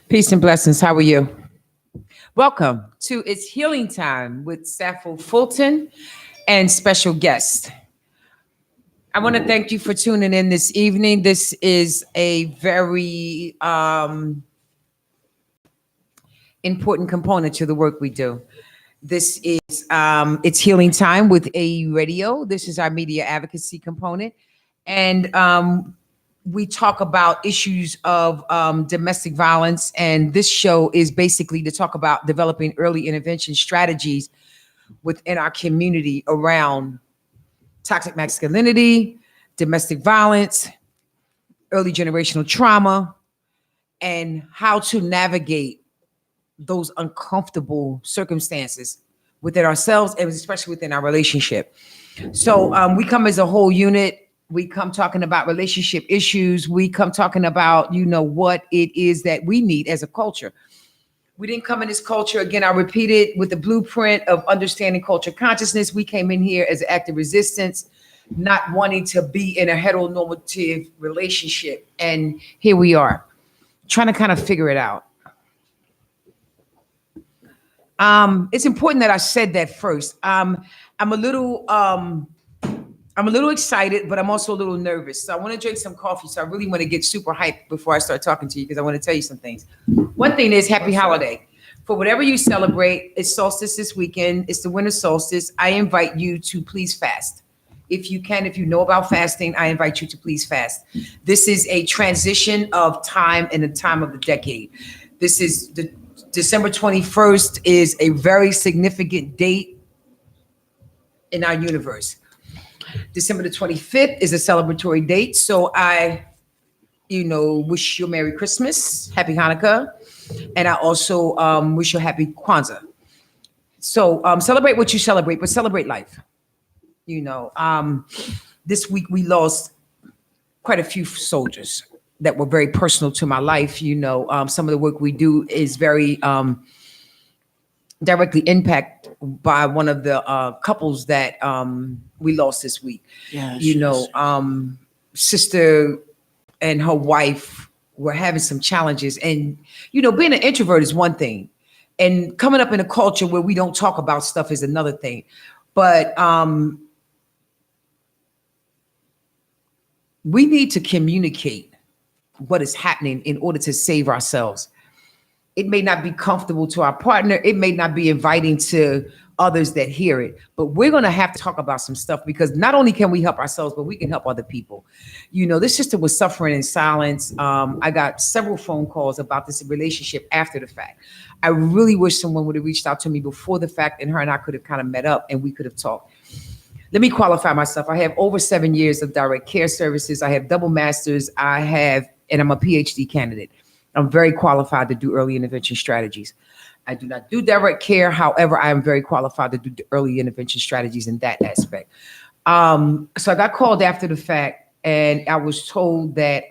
Peace and blessings. How are you? Welcome to It's Healing Time with Sappho Fulton and special guest. I want to thank you for tuning in this evening. This is a very important component to the work we do. This is It's Healing Time with AYEE Radio. This is our media advocacy component. And we talk about issues of domestic violence. And this show is basically to talk about developing early intervention strategies within our community around toxic masculinity, domestic violence, early generational trauma, and how to navigate those uncomfortable circumstances within ourselves and especially within our relationship. So we come as a whole unit. We come talking about relationship issues. We come talking about, what it is that we need as a culture. We didn't come in this culture, again, I repeat it, with the blueprint of understanding culture consciousness. We came in here as an act of resistance, not wanting to be in a heteronormative relationship. And here we are, trying to kind of figure it out. It's important that I said that first. I'm a little excited, but I'm also a little nervous. So I want to drink some coffee. So I really want to get super hyped before I start talking to you because I want to tell you some things. One thing is happy holiday. For whatever you celebrate, it's solstice this weekend. It's the winter solstice. I invite you to please fast. If you can, if you know about fasting, I invite you to please fast. This is a transition of time and the time of the decade. This is the December 21st is a very significant date in our universe. December the 25th is a celebratory date. So I, wish you a Merry Christmas, Happy Hanukkah. And I also wish you a Happy Kwanzaa. So celebrate what you celebrate, but celebrate life. This week we lost quite a few soldiers that were very personal to my life. Some of the work we do is very directly impacted by one of the couples that we lost this week. Sister and her wife were having some challenges. And, being an introvert is one thing. And coming up in a culture where we don't talk about stuff is another thing. But we need to communicate what is happening in order to save ourselves. It may not be comfortable to our partner. It may not be inviting to others that hear it, but we're going to have to talk about some stuff because not only can we help ourselves, but we can help other people. This sister was suffering in silence. I got several phone calls about this relationship after the fact. I really wish someone would have reached out to me before the fact and her and I could have kind of met up and we could have talked. Let me qualify myself. I have over 7 years of direct care services. I have double masters. And I'm a PhD candidate. I'm very qualified to do early intervention strategies. I do not do direct care. However, I am very qualified to do early intervention strategies in that aspect. So I got called after the fact and I was told that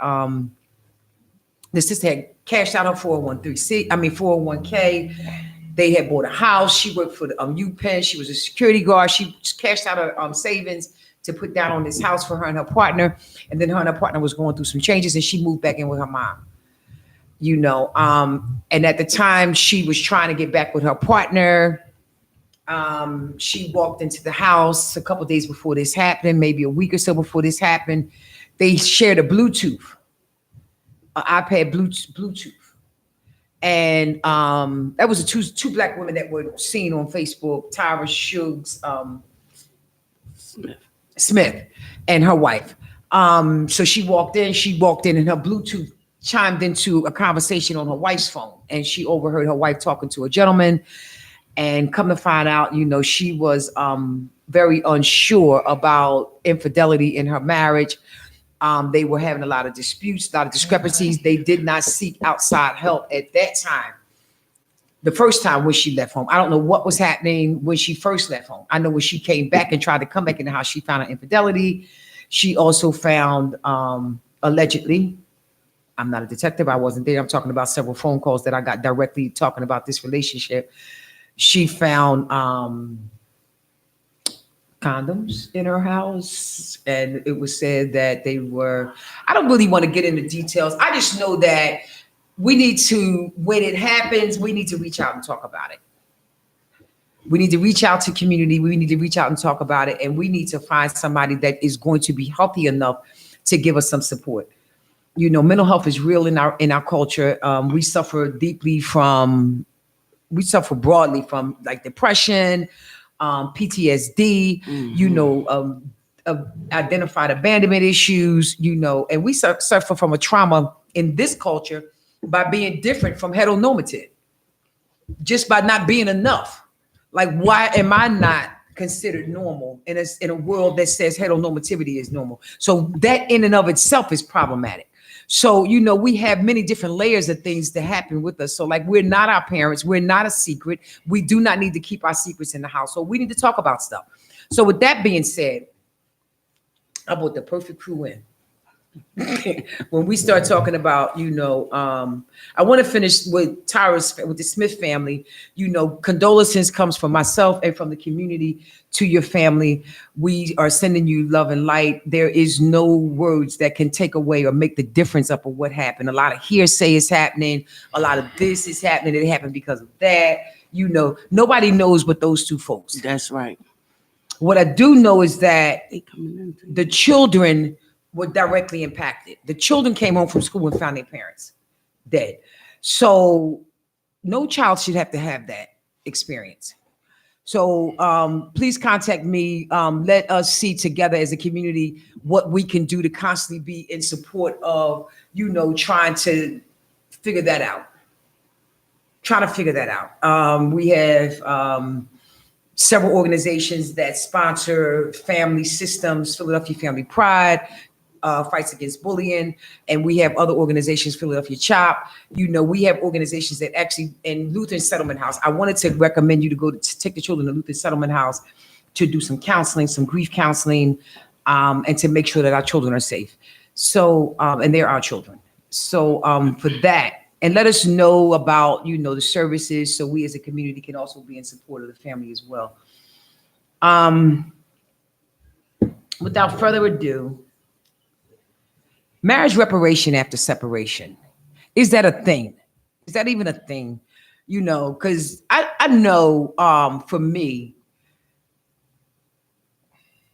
the sister had cashed out her 401k. They had bought a house. She worked for the UPenn. She was a security guard. She just cashed out her savings to put down on this house for her and her partner. And then her and her partner was going through some changes and she moved back in with her mom. And at the time she was trying to get back with her partner. She walked into the house a couple of days before this happened, maybe a week or so before this happened. They shared a Bluetooth, an iPad Bluetooth. And that was two black women that were seen on Facebook, Tyra Shuggs Smith and her wife. So she walked in and her Bluetooth chimed into a conversation on her wife's phone and she overheard her wife talking to a gentleman and come to find out, she was very unsure about infidelity in her marriage. They were having a lot of disputes, a lot of discrepancies. They did not seek outside help at that time. The first time when she left home, I don't know what was happening when she first left home. I know when she came back and tried to come back in the house, she found an infidelity. She also found, allegedly, I'm not a detective, I wasn't there. I'm talking about several phone calls that I got directly talking about this relationship. She found condoms in her house, and it was said that they were, I don't really want to get into details. I just know that we need to, when it happens, we need to reach out and talk about it. We need to reach out to community. We need to reach out and talk about it. And we need to find somebody that is going to be healthy enough to give us some support. Mental health is real in our culture. We suffer deeply from, we suffer broadly from like depression, PTSD, identified abandonment issues, and we suffer from a trauma in this culture by being different from heteronormative, just by not being enough. Like, why am I not considered normal in a world that says heteronormativity is normal? So that in and of itself is problematic. So, we have many different layers of things that happen with us. So like, we're not our parents. We're not a secret. We do not need to keep our secrets in the house. So we need to talk about stuff. So with that being said, I brought the perfect crew in. When we start talking about, I want to finish with with the Smith family. Condolences comes from myself and from the community to your family. We are sending you love and light. There is no words that can take away or make the difference up of what happened. A lot of hearsay is happening. A lot of this is happening. It happened because of that. Nobody knows but those two folks. That's right. What I do know is that the children were directly impacted. The children came home from school and found their parents dead. So no child should have to have that experience. So please contact me. Let us see together as a community what we can do to constantly be in support of, trying to figure that out. We have several organizations that sponsor family systems, Philadelphia Family Pride, Fights Against Bullying, and we have other organizations, Philadelphia CHOP. We have organizations that actually, in Lutheran Settlement House, I wanted to recommend you to go to take the children to Lutheran Settlement House to do some counseling, some grief counseling, and to make sure that our children are safe. So, and they're our children. So for that, and let us know about, the services, so we as a community can also be in support of the family as well. Without further ado, marriage reparation after separation. Is that a thing? Is that even a thing? Because I know for me,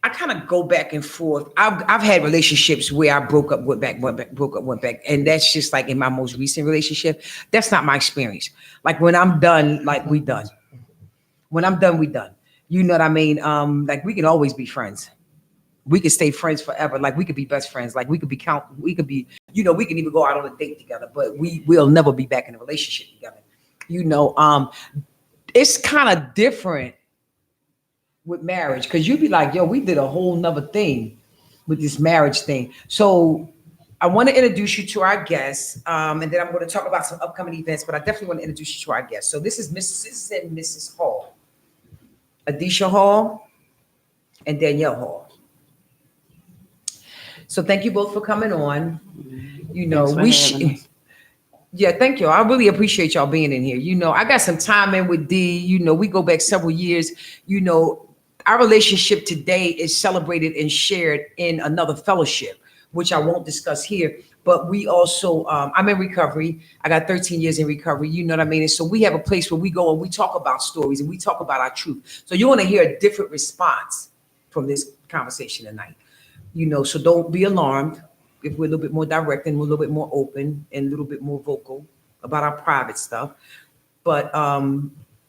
I kind of go back and forth. I've had relationships where I broke up, went back, and that's just like in my most recent relationship. That's not my experience. Like when I'm done, like we done. When I'm done, we done. You know what I mean? Like we can always be friends. We could stay friends forever. Like we could be best friends. Like we can even go out on a date together. But we'll never be back in a relationship together. It's kind of different with marriage, because you'd be like, yo, we did a whole nother thing with this marriage thing. So I want to introduce you to our guests, and then I'm going to talk about some upcoming events, but I definitely want to introduce you to our guests. So this is Mrs. and Mrs. Hall, Adisha Hall and Danielle Hall. So thank you both for coming on. Yeah, thank you. I really appreciate y'all being in here. I got some time in with D. We go back several years. Our relationship today is celebrated and shared in another fellowship, which I won't discuss here. But we also, I'm in recovery. I got 13 years in recovery. You know what I mean? And so we have a place where we go and we talk about stories and we talk about our truth. So you want to hear a different response from this conversation tonight. So don't be alarmed if we're a little bit more direct and we're a little bit more open and a little bit more vocal about our private stuff. But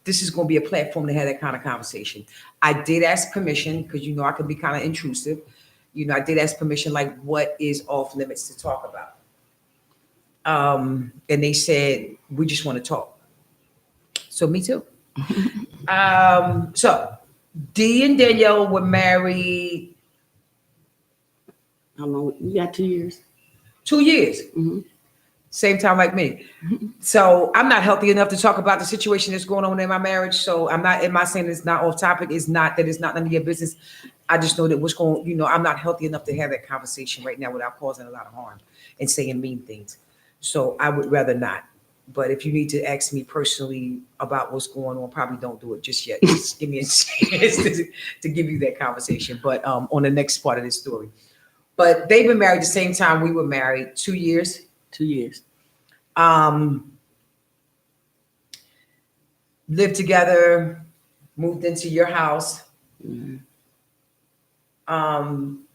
this is going to be a platform to have that kind of conversation. I did ask permission because, I can be kind of intrusive. I did ask permission, like what is off limits to talk about? And they said, we just want to talk. So me too. So Dee and Danielle were married. How long? You got 2 years? 2 years. Mm-hmm. Same time like me. So I'm not healthy enough to talk about the situation that's going on in my marriage. So am I saying it's not off topic? It's not that it's not none of your business. I just know that what's going, I'm not healthy enough to have that conversation right now without causing a lot of harm and saying mean things. So I would rather not. But if you need to ask me personally about what's going on, probably don't do it just yet. Just give me a chance to give you that conversation. But on the next part of this story. But they've been married the same time we were married, 2 years. 2 years. Lived together, moved into your house. Mm-hmm.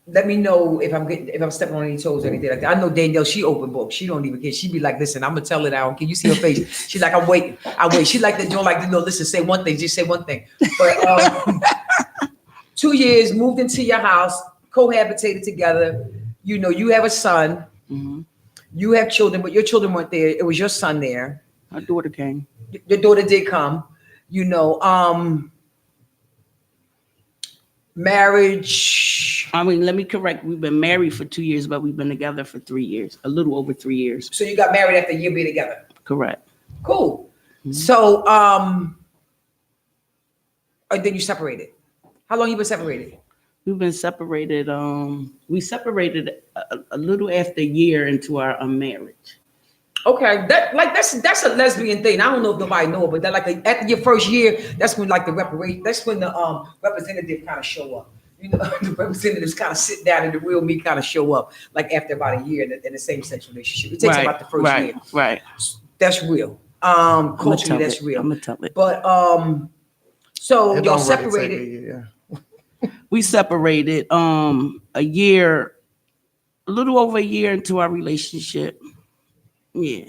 Let me know if I'm stepping on any toes or anything like that. I know Danielle, she open book. She don't even care. She be like, listen, I'm gonna tell it out. Can you see her face? She's like, I'm waiting. I wait. She like that. Don't like to know. Listen, say one thing. Just say one thing. But 2 years, moved into your house, cohabitated together. You know, you have a son. Mm-hmm. You have children, but your children weren't there. It was your son there. My daughter came. Your daughter did come. You know, marriage. I mean, let me correct. We've been married for 2 years, but we've been together for 3 years, a little over 3 years. So you got married after a year being together. Correct. Cool. Mm-hmm. So, and then you separated. How long you been separated? We've been separated. We separated a little after a year into our marriage. Okay, that's a lesbian thing. I don't know if nobody know it, but that like after your first year, that's when like that's when the representative kind of show up. You know, the representatives kind of sit down and the real me kind of show up like after about a year in the same sex relationship. It takes about the first year. Right. That's real. Culturally, that's real. I'm gonna tell it. But so y'all separated. We separated a little over a year into our relationship. Yeah.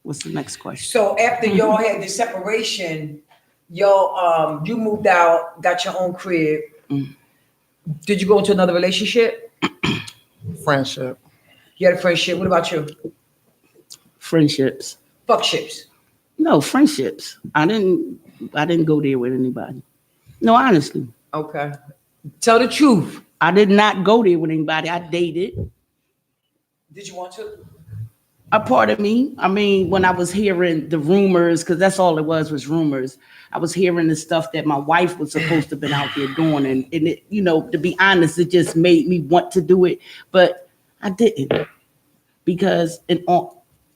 What's the next question? So after y'all had the separation, y'all you moved out, got your own crib. Mm. Did you go into another relationship? Friendship. You had a friendship. What about you? Friendships. Fuckships. No, friendships. I didn't go there with anybody. No, honestly. Okay. Tell the truth. I did not go there with anybody. I dated. Did you want to? A part of me. I mean, when I was hearing the rumors, because that's all it was rumors. I was hearing the stuff that my wife was supposed to have been out there doing. And it, you know, to be honest, it just made me want to do it. But I didn't. Because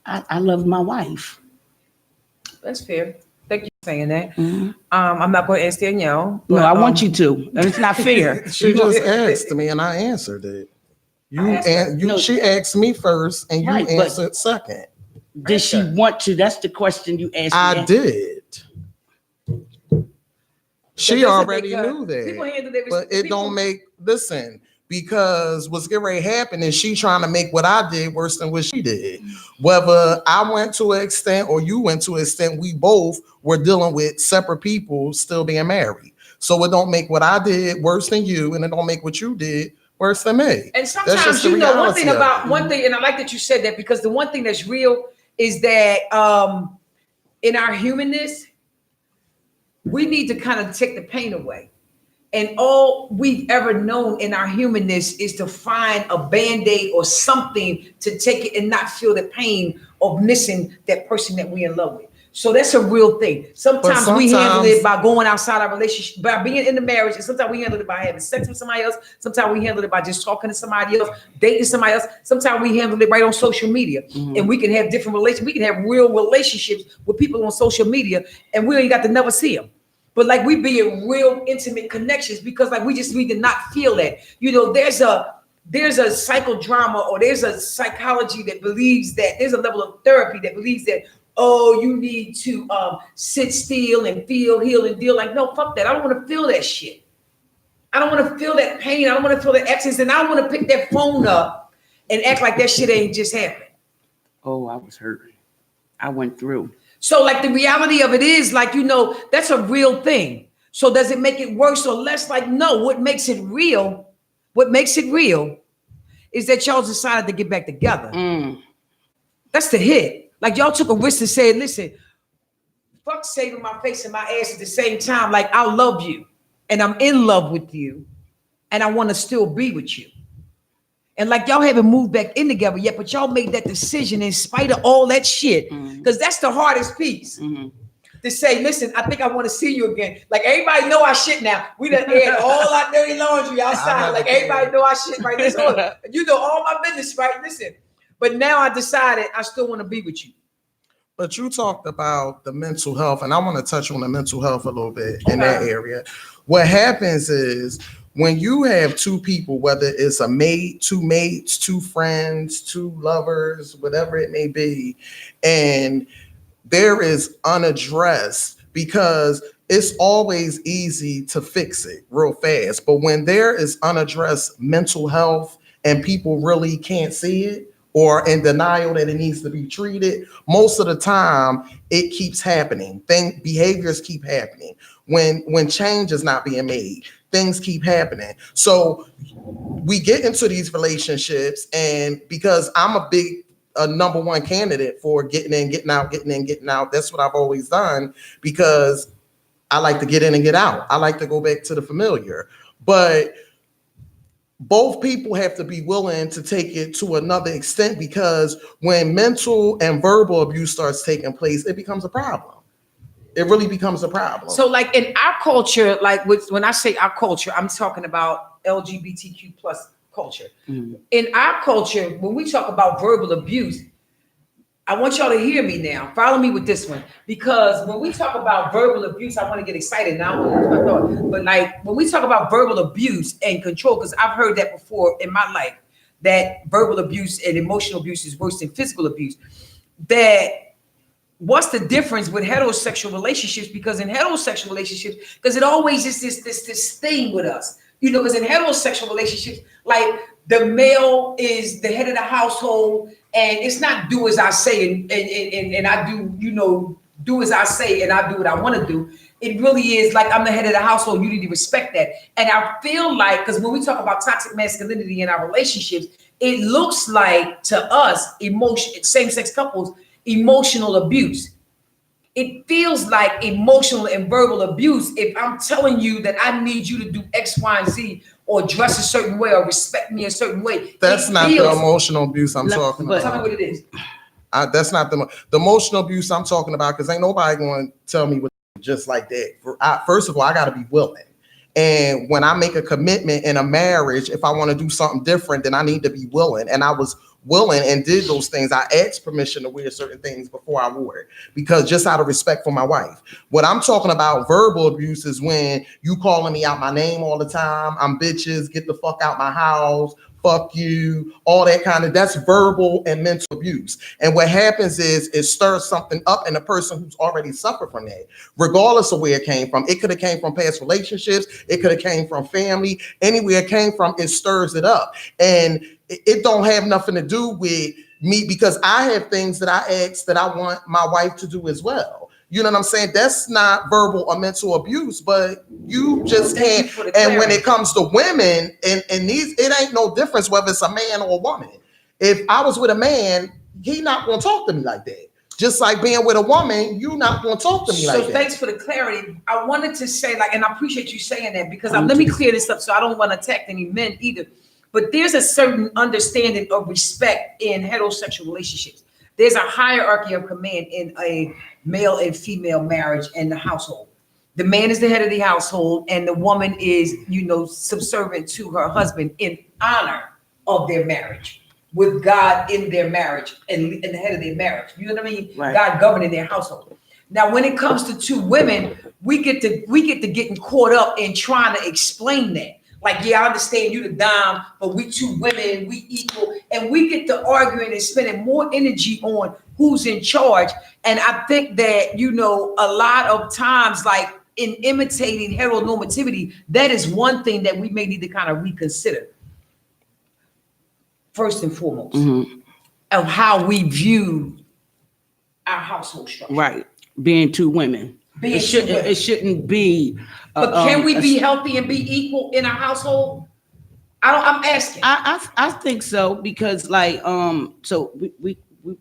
I love my wife. That's fair. Thank you for saying that. Mm-hmm. I'm not going to ask Danielle. No, I want you to. It's not fair. She just asked me and I answered it. She asked me first and you answered second. Did she want to? That's the question you asked me. I did. She already knew that. But it don't make, listen, because what's getting ready to happen is she trying to make what I did worse than what she did. Whether I went to an extent or you went to an extent, we both were dealing with separate people still being married. So it don't make what I did worse than you, and it don't make what you did worse than me. And sometimes, you know, one thing, and I like that you said that, because the one thing that's real is that in our humanness, we need to kind of take the pain away. And all we've ever known in our humanness is to find a Band-Aid or something to take it and not feel the pain of missing that person that we're in love with. So that's a real thing. Sometimes we handle it by going outside our relationship, by being in the marriage, and sometimes we handle it by having sex with somebody else. Sometimes we handle it by just talking to somebody else, dating somebody else. Sometimes we handle it right on social media. Mm-hmm. And we can have different relationships. We can have real relationships with people on social media, and we ain't got to never see them. But like we be in real intimate connections, because like we did not feel that. You know, there's a psychodrama, or there's a psychology that believes that there's a level of therapy that believes that, oh, you need to sit still and feel, heal, and deal. Like, no, fuck that. I don't want to feel that shit. I don't want to feel that pain. I don't want to feel that absence. And I don't want to pick that phone up and act like that shit ain't just happened. Oh, I was hurt. I went through. So like the reality of it is, like, you know, that's a real thing. So does it make it worse or less? Like, no, what makes it real is that y'all decided to get back together. That's the hit. Like, y'all took a risk to say, listen, fuck saving my face and my ass at the same time. Like, I love you and I'm in love with you and I want to still be with you. And like, y'all haven't moved back in together yet, but y'all made that decision in spite of all that shit. Because that's the hardest piece. To say, listen, I think I want to see you again. Like, everybody know our shit now. We done aired all our dirty laundry outside. Like, everybody know our shit, right? You know all my business, right? Listen. But now I decided I still want to be with you. But you talked about the mental health, and I want to touch on the mental health a little bit in that area. What happens is when you have two people, whether it's a mate, two mates, two friends, two lovers, whatever it may be, and there is unaddressed, because it's always easy to fix it real fast. But when there is unaddressed mental health and people really can't see it or in denial that it needs to be treated, most of the time it keeps happening. Behaviors keep happening. When change is not being made, things keep happening. So we get into these relationships, and because I'm a number one candidate for getting in, getting out, getting in, getting out. That's what I've always done, because I like to get in and get out. I like to go back to the familiar. But both people have to be willing to take it to another extent, because when mental and verbal abuse starts taking place, it becomes a problem. It really becomes a problem. So like in our culture, like when I say our culture, I'm talking about LGBTQ plus culture. Mm. In our culture, when we talk about verbal abuse, I want y'all to hear me now. Follow me with this one, because when we talk about verbal abuse, I want to get excited now. But like when we talk about verbal abuse and control, because I've heard that before in my life, that verbal abuse and emotional abuse is worse than physical abuse. That what's the difference with heterosexual relationships? Because in heterosexual relationships, because it always is this thing with us, you know, because in heterosexual relationships, like the male is the head of the household, and it's not do as I say and I do, you know, do as I say and I do what I want to do. It really is like I'm the head of the household. You need to respect that. And I feel like, because when we talk about toxic masculinity in our relationships, it looks like to us, same-sex couples, emotional abuse. It feels like emotional and verbal abuse if I'm telling you that I need you to do X, Y, and Z, or dress a certain way, or respect me a certain way. That's not the emotional abuse I'm talking about. Tell me what it is. That's not the emotional abuse I'm talking about, because ain't nobody going to tell me what just like that. First of all, I got to be willing. And when I make a commitment in a marriage, if I want to do something different, then I need to be willing. And I was willing and did those things. I asked permission to wear certain things before I wore it, because just out of respect for my wife. What I'm talking about verbal abuse is when you calling me out my name all the time. I'm bitches, get the fuck out my house, fuck you, all that kind of, that's verbal and mental abuse. And what happens is it stirs something up in the person who's already suffered from that, regardless of where it came from. It could have came from past relationships. It could have came from family. Anywhere it came from, it stirs it up. And it don't have nothing to do with me, because I have things that I ask that I want my wife to do as well. You know what I'm saying? That's not verbal or mental abuse, but you just can't. And when it comes to women, and these, it ain't no difference whether it's a man or a woman. If I was with a man, he not gonna talk to me like that. Just like being with a woman, you not gonna talk to me like that. So thanks for the clarity. I wanted to say, like, and I appreciate you saying that, because let me clear this up, so I don't want to attack any men either. But there's a certain understanding of respect in heterosexual relationships. There's a hierarchy of command in a male and female marriage and the household. The man is the head of the household, and the woman is, you know, subservient to her husband in honor of their marriage, with God in their marriage and the head of their marriage. You know what I mean? Right. God governing their household. Now, when it comes to two women, we get to getting caught up in trying to explain that. Like, yeah, I understand you the dime, but we two women, we equal. And we get to arguing and spending more energy on who's in charge. And I think that, you know, a lot of times, like in imitating heteronormativity, that is one thing that we may need to kind of reconsider. First and foremost, of how we view our household structure. Right. Being two women. It shouldn't be. But can we be healthy and be equal in our household? I'm asking. I think so, because like so we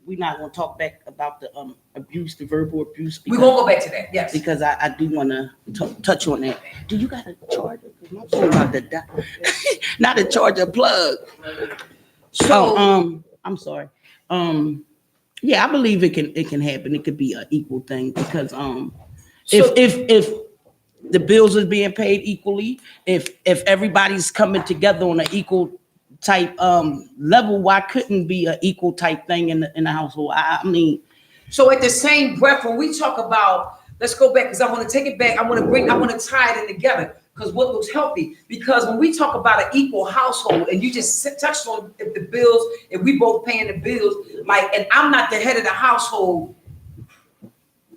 not gonna talk back about the abuse, the verbal abuse. We're gonna go back to that, yes. Because I do want to touch on that. Do you got a charger? Because my phone about to die. Not a charger, plug. So I'm sorry. Yeah, I believe it can happen. It could be an equal thing, because if the bills are being paid equally, if everybody's coming together on an equal type level, why couldn't be an equal type thing in the household? I mean, So at the same breath, when we talk about, let's go back, because I want to take it back. I want to tie it in together, because what looks healthy. Because when we talk about an equal household, and you just touched on if the bills, if we both paying the bills, like, and I'm not the head of the household,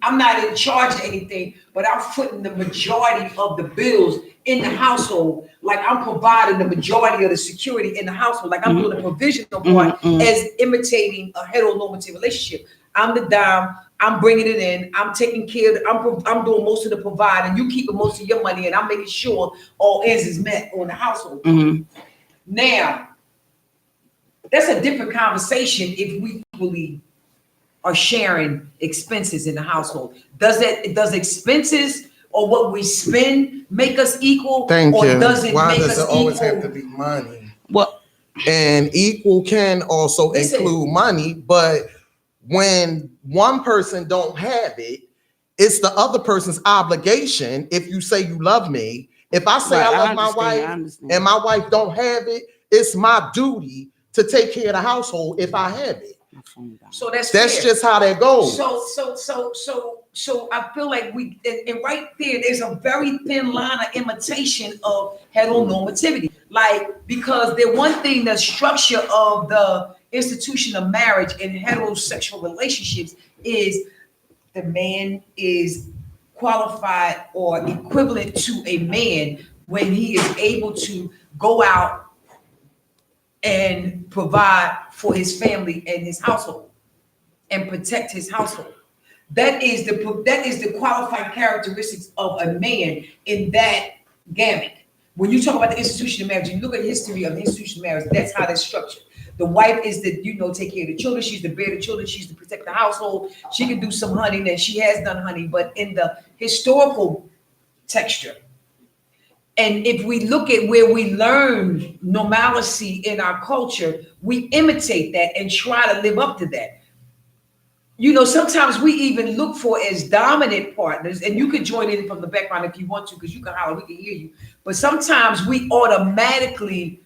I'm not in charge of anything, but I'm putting the majority of the bills in the household. Like, I'm providing the majority of the security in the household. Like, I'm doing the provisional part as imitating a heteronormative relationship. I'm the dime. I'm bringing it in. I'm taking care of it. I'm doing most of the providing. You keeping most of your money, and I'm making sure all ends is met on the household. Now, that's a different conversation if we equally are sharing expenses in the household. Does expenses or what we spend make us equal? Thank or you. Does it Why make does us it always equal? have to be money? Well, and equal can also include money, but when one person don't have it, it's the other person's obligation. If you say you love me, if I say I love my wife and my wife don't have it, it's my duty to take care of the household if I have it. So that's just how that goes. So I feel like and right there's a very thin line of imitation of heteronormativity. Like, because one thing, the structure of the institution of marriage and heterosexual relationships is the man is qualified or equivalent to a man when he is able to go out and provide for his family and his household and protect his household. That is the qualifying characteristics of a man in that gamut. When you talk about the institution of marriage, you look at the history of the institution of marriage, that's how that's structured. The wife is the, take care of the children. She's the bear of the children. She's to protect the household. She can do some hunting, and she has done hunting, but in the historical texture. And if we look at where we learn normalcy in our culture, we imitate that and try to live up to that. Sometimes we even look for as dominant partners, and you can join in from the background if you want to, because you can holler, we can hear you. But sometimes we automatically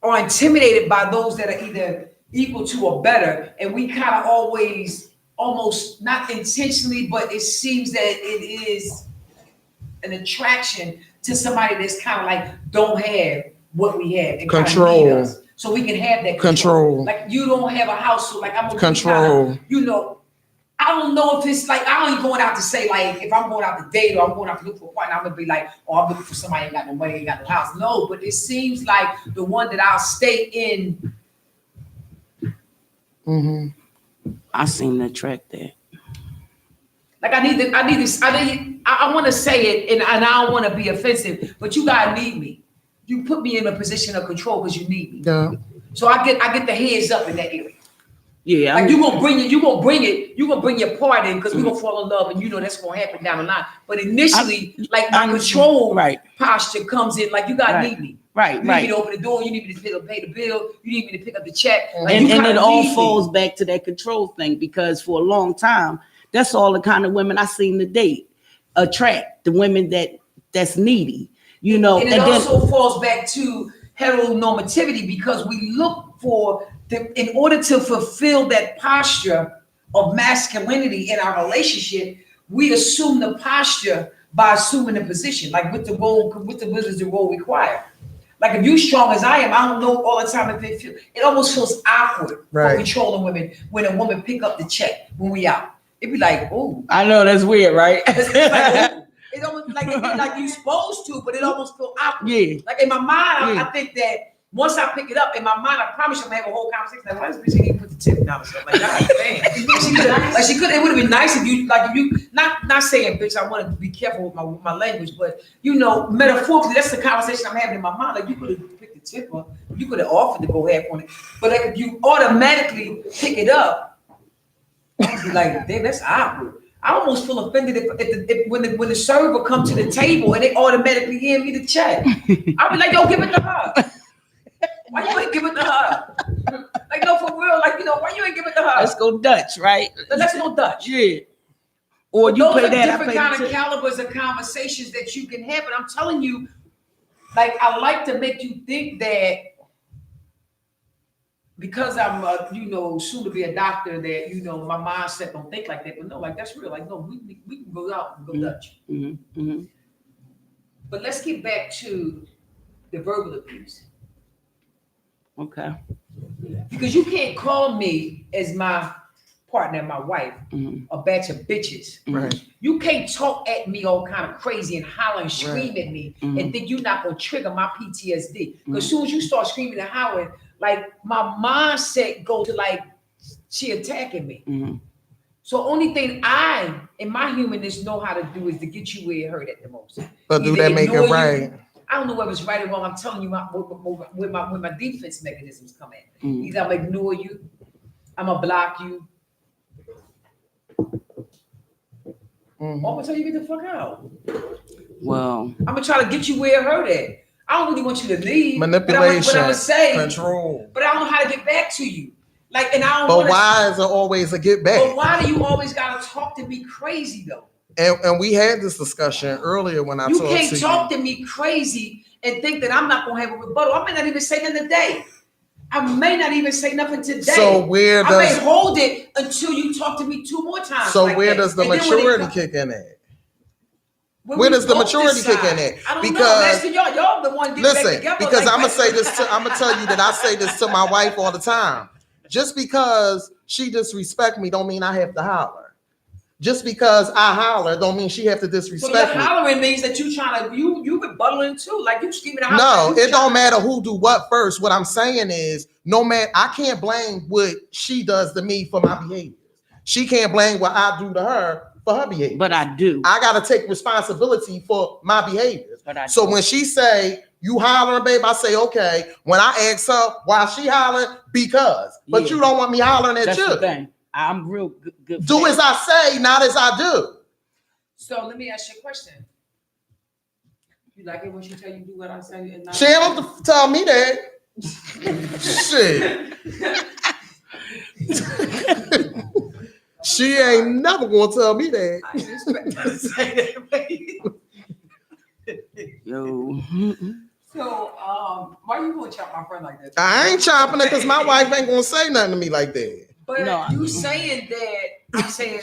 are intimidated by those that are either equal to or better. And we kind of always, almost not intentionally, but it seems that it is an attraction to somebody that's kind of like don't have what we have and control kind of us, so we can have that control. Like, you don't have a house, so like I'm gonna control. I don't know if it's like, I ain't going out to say, like, if I'm going out to date or I'm going out to look for a partner, I'm gonna be like, oh, I'm looking for somebody ain't got no money, ain't got no house. No, but it seems like the one that I'll stay in. I seem to attract that. Like, I want to say it, and I don't want to be offensive, but you guys need me. You put me in a position of control because you need me. Yeah. So I get the heads up in that area. Yeah. Like, you're gonna bring your part in, because we're gonna fall in love, and that's gonna happen down the line. But initially, my control posture comes in, like, you gotta need me. Right. You need me to open the door, you need me to pay the bill, you need me to pick up the check. Like, and it all falls back to that control thing, because for a long time, that's all the kind of women I seen to date. Attract the women that's needy. And it also falls back to heteronormativity, because we look for in order to fulfill that posture of masculinity in our relationship, we assume the posture by assuming the position, like what the role required. Like, if you strong as I am, I don't know all the time if it almost feels awkward for controlling women when a woman pick up the check when we out. It'd be like, oh, I know, that's weird, right? It's almost like you're supposed to, but it almost feels awkward. Yeah. Like, in my mind, I think that once I pick it up, in my mind, I promise you, I'm gonna have a whole conversation. Like, why does this bitch ain't put the tip down or something? Like, God damn. She could. It would have been nice if you not saying, bitch. I want to be careful with my language, but metaphorically, that's the conversation I'm having in my mind. Like, you could have picked the tip up, you could have offered to go half on it, but like, if you automatically pick it up, I'd be like, damn, that's awkward. I almost feel offended if when the server comes to the table and they automatically hand me the check. I'll be like, yo, give it to her. Why you ain't give it to her? Like, no, for real. Like, why you ain't give it to her? Let's go Dutch, right? Let's go Dutch. Yeah. Or you those pay are that. Different kind of calibers of conversations that you can have. And I'm telling you, like, I like to make you think that because I'm, soon to be a doctor, that my mindset don't think like that. But no, like that's real. Like no, we can go out and go Dutch. But let's get back to the verbal abuse. Okay. Because you can't call me as my partner, my wife, a batch of bitches. Right. You can't talk at me all kind of crazy and holler and scream at me and think you're not gonna trigger my PTSD. Because as soon as you start screaming and howling, like my mindset goes to like she attacking me. So only thing I, in my humanness, know how to do is to get you where it hurt at the most. But do that make it right? I don't know whether it's right or wrong. I'm telling you where my defense mechanisms come in. Either I'm gonna ignore you, I'm gonna block you, or I'm gonna tell you get the fuck out. Well, I'm gonna try to get you where it hurt at. I don't really want you to leave. Manipulation, but I'm gonna say, control. But I don't know how to get back to you. Like, and I don't. But why is it always a get back? But why do you always gotta talk to me crazy though? And we had this discussion earlier when I you talked to you. You can't talk to me crazy and think that I'm not gonna have a rebuttal. I may not even say nothing today. I may not even say nothing today. So where does I may hold it until you talk to me 2 more times? So like where that. does the maturity kick in at? Where does the maturity kick in at? I don't know. Y'all the one getting back together. Because like I'm gonna say this. I'm gonna tell you that I say this to my wife all the time. Just because she disrespect me, don't mean I have to holler. Just because I holler, don't mean she have to disrespect me. So hollering means that you trying to you rebuttaling too, like you screaming out. No, it don't matter who do what first. What I'm saying is, no matter, I can't blame what she does to me for my behavior. She can't blame what I do to her for her behavior. But I do. I gotta take responsibility for my behaviors. So when she say you hollering, babe, I say okay. When I ask her why she hollering, because. But you don't want me hollering at That's you. The thing. I'm real good. Do as I say, not as I do. So let me ask you a question. You like it when she tell you do what I say? And not she ain't have to tell me that. Shit. She ain't never gonna tell me that. I didn't expect her to say that. Yo. So, why you gonna chop my friend like that? I ain't chopping it because my wife ain't gonna say nothing to me like that. But no, you saying that, I'm saying.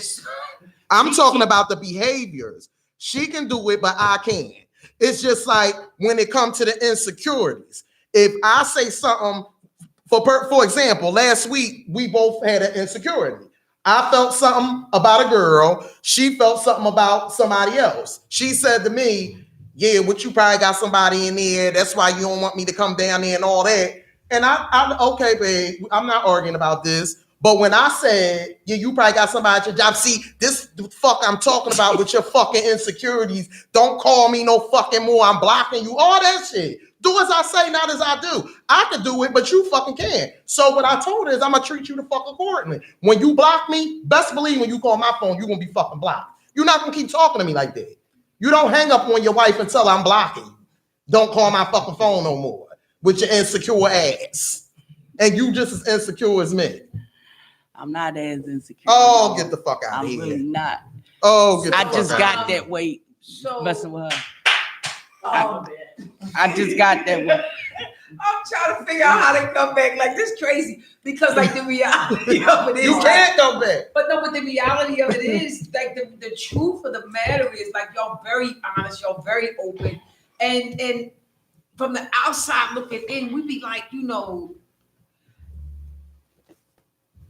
I'm talking about the behaviors. She can do it, but I can't. It's just like when it comes to the insecurities. If I say something, for example, last week we both had an insecurity. I felt something about a girl. She felt something about somebody else. She said to me, yeah, what you probably got somebody in there. That's why you don't want me to come down there and all that. And I okay, babe, I'm not arguing about this. But when I said, yeah, you probably got somebody at your job. See, this fuck I'm talking about with your fucking insecurities. Don't call me no fucking more. I'm blocking you. All that shit. Do as I say, not as I do. I can do it, but you fucking can't. So what I told her is I'm going to treat you the fuck accordingly. When you block me, best believe when you call my phone, you're going to be fucking blocked. You're not going to keep talking to me like that. You don't hang up on your wife and tell her I'm blocking you. Don't call my fucking phone no more with your insecure ass. And you just as insecure as me. I'm not as insecure. Oh, get the fuck out of here. I'm really not. Oh, get the fuck I just out. got that weight messing with her. Oh, man. I just got that weight. I'm trying to figure out how to come back. Like, this crazy. Because, like, the reality of it is. You can't come back. But no, but the reality of it is, like, the truth of the matter is, like, y'all very honest, y'all very open. And from the outside looking in, we'd be like,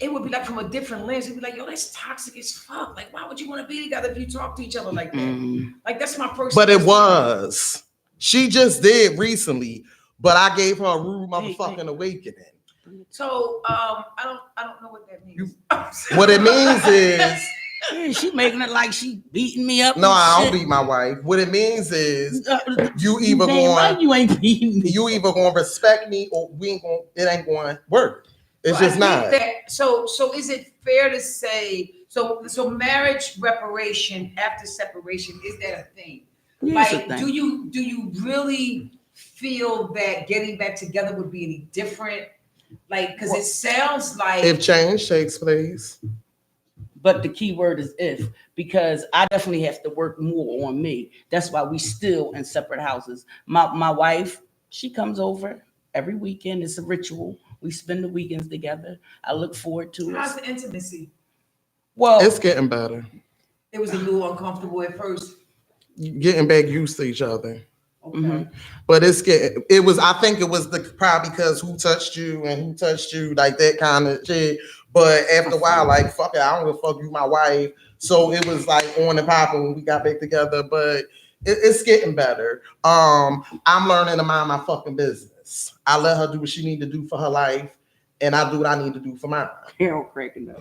it would be like from a different lens. It'd be like, yo, that's toxic as fuck. Like, why would you want to be together if you talk to each other like that? Mm-hmm. Like, that's my personal. But it was. She just did recently, but I gave her a rude motherfucking awakening. So I don't know what that means. What it means is Yeah, she making it like she beating me up. no, I don't beat my wife. What it means is you either going you ain't beating me. You either gonna respect me or we ain't going. It ain't going to work. It's just not. So is it fair to say so marriage reparation after separation, is that a thing? Yes, like do you really feel that getting back together would be any different? Like, because it sounds like if change takes place. But the key word is if, because I definitely have to work more on me. That's why we still in separate houses. My wife, she comes over every weekend. It's a ritual. We spend the weekends together. I look forward to it. How's the intimacy? Well, It's getting better. It was a little uncomfortable at first. Getting back used to each other. Okay. But I think it was probably because who touched you and who touched you, like that kind of shit. But after a while, like, fuck it, I don't give a fuck, you my wife. So it was like on and popping when we got back together, but it's getting better. I'm learning to mind my fucking business. I let her do what she need to do for her life, and I do what I need to do for mine. Harold cracking up.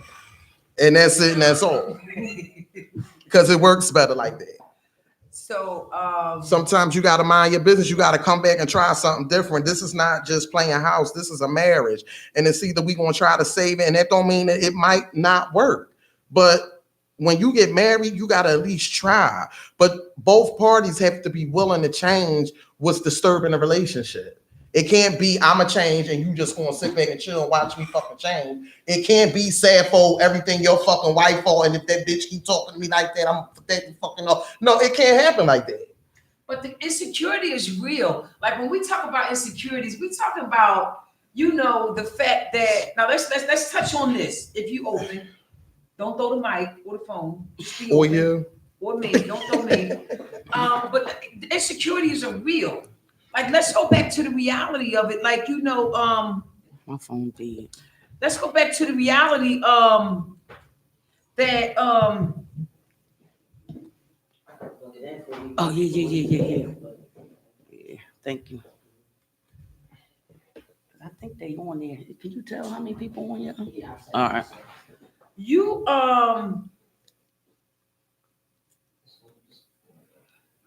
And that's it, and that's all. Because it works better like that. So Sometimes you got to mind your business. You got to come back and try something different. This is not just playing house. This is a marriage. And it's either we going to try to save it, and that don't mean that it might not work. But when you get married, you got to at least try. But both parties have to be willing to change what's disturbing the relationship. It can't be I'm a change and you just gonna sit back and chill and watch me fucking change. It can't be sad for everything your fucking wife for, and if that bitch keep talking to me like that, I'm fucking off. No, it can't happen like that. but the insecurity is real. Like when we talk about insecurities, we talking about, the fact that now let's touch on this. If you open, don't throw the mic or the phone. Just be Or open. you. Or me, don't throw me. But the insecurities are real. Like, let's go back to the reality of it. Like, My phone dead. let's go back to the reality that Oh yeah. Thank you. I think they on there. Can you tell how many people on here? All right.